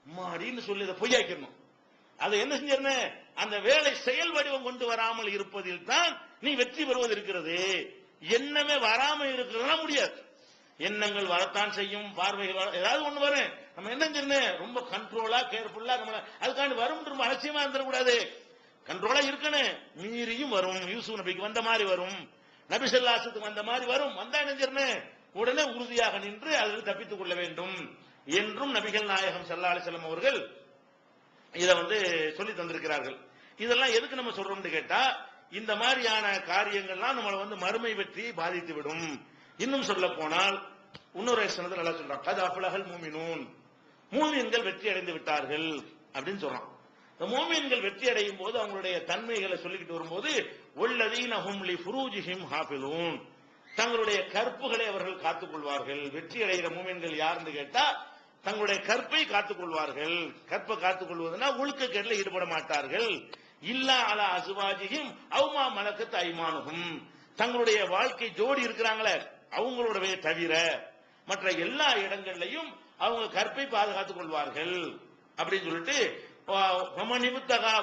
[SPEAKER 1] மாடின்னு சொல்லி அதை பொய்யாக்கணும். அதை என்ன செஞ்சிருந்த அந்த வேலை செயல் வடிவம் கொண்டு வராமல் இருப்பதில் தான் நீ வெற்றி பெறுவது இருக்கிறது. எண்ணமே வராம இருக்கிறதுனா முடியாது. எண்ணங்கள் வரத்தான் செய்யும், பார்வைகள் ஏதாவது ஒண்ணு வரும். நம்ம என்ன செஞ்சோம், ரொம்ப கண்ட்ரோலா கேர்ஃபுல்லா நம்ம அதுக்காண்டி வரும் ரொம்ப அலட்சியமா இருந்துடக்கூடாது. கண்ட்ரோலா இருக்கணும். மீறியும் வரும். யூசுப் நபிக்கு வந்த மாதிரி வரும், நபி ஸல்லல்லாஹு அலைஹி வஸல்லம் வந்த மாதிரி வரும். வந்தா என்ன செய்யணும், உடனே உறுதியாக நின்று அதில் தப்பித்துக் கொள்ள வேண்டும் என்றும் நபிகள் நாயகம் ஸல்லல்லாஹு அலைஹி வஸல்லம் அவர்கள் இதை சொல்லி தந்திருக்கிறார்கள். இதெல்லாம் எதுக்கு நம்ம சொல்றோம்னு கேட்டா, இந்த மாதிரியான காரியங்கள்லாம் நம்மளை மறுமை வெற்றி பாதித்து விடும். இன்னும் சொல்ல போனால் இன்னொரு வசனத்துல நல்லா சொல்றான், கத் அஃப்லஹல் மூமினூன், மூமின்கள் வெற்றி அடைந்து விட்டார்கள் அப்படின்னு சொல்றான். இந்த மூமின்கள் வெற்றி அடையும் போது அவங்களுடைய தன்மைகளை சொல்லிக்கிட்டு வரும்போது வல்லதீன ஹும் லி ஃபுரூஜிஹிம் ஹாஃபிலூன், தங்களுடைய கற்புகளை அவர்கள் காத்துக் கொள்வார்கள். வெற்றி அடைகிற மூமின்கள் யாருன்னு கேட்டா, தங்களுடைய கற்பை காத்துக் கொள்வார்கள். கற்பை காத்துக் கொள்வதுனா ஒழுக்கக்கேட்டில் ஈடுபட மாட்டார்கள். இல்லா அலா அசுவாஜிஹிம் அவுமா மலக்கத் ஐமானுஹும், தங்களுடைய வாழ்க்கை ஜோடி இருக்கிறாங்களே அவங்களோடவே தவிர மற்ற எல்லா இடங்கள்லையும் அவங்க கற்பை பாதுகாத்துக் கொள்வார்கள் அப்படின்னு சொல்லிட்டு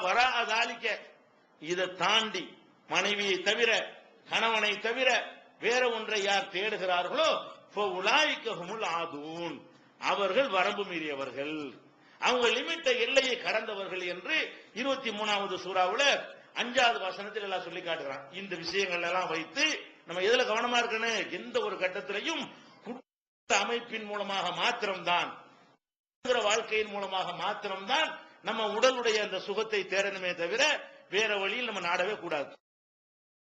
[SPEAKER 1] வரா அதாலிக்க, இதை தாண்டி மனைவியை தவிர கணவனை தவிர வேற ஒன்றை யார் தேடுகிறார்களோ உலாய்க்கஹுமுல் ஆதூன், அவர்கள் வரம்பு மீறியவர்கள், அவங்க லிமிட்டை எல்லையை கடந்தவர்கள் என்று 23வது சூறாவுல 5வது வசனத்தில் எல்லாம் சொல்லி காட்டுறான். இந்த விஷயங்கள் எல்லாம் வைத்து நம்ம எதுல கவனமா இருக்கணும், எந்த ஒரு கட்டத்திலையும் அமைப்பின் மூலமாக மாத்திரம்தான், வாழ்க்கையின் மூலமாக மாத்திரம்தான் நம்ம உடலுடைய அந்த சுகத்தை தேடணுமே தவிர வேற வழியில் நம்ம நாடவே கூடாது.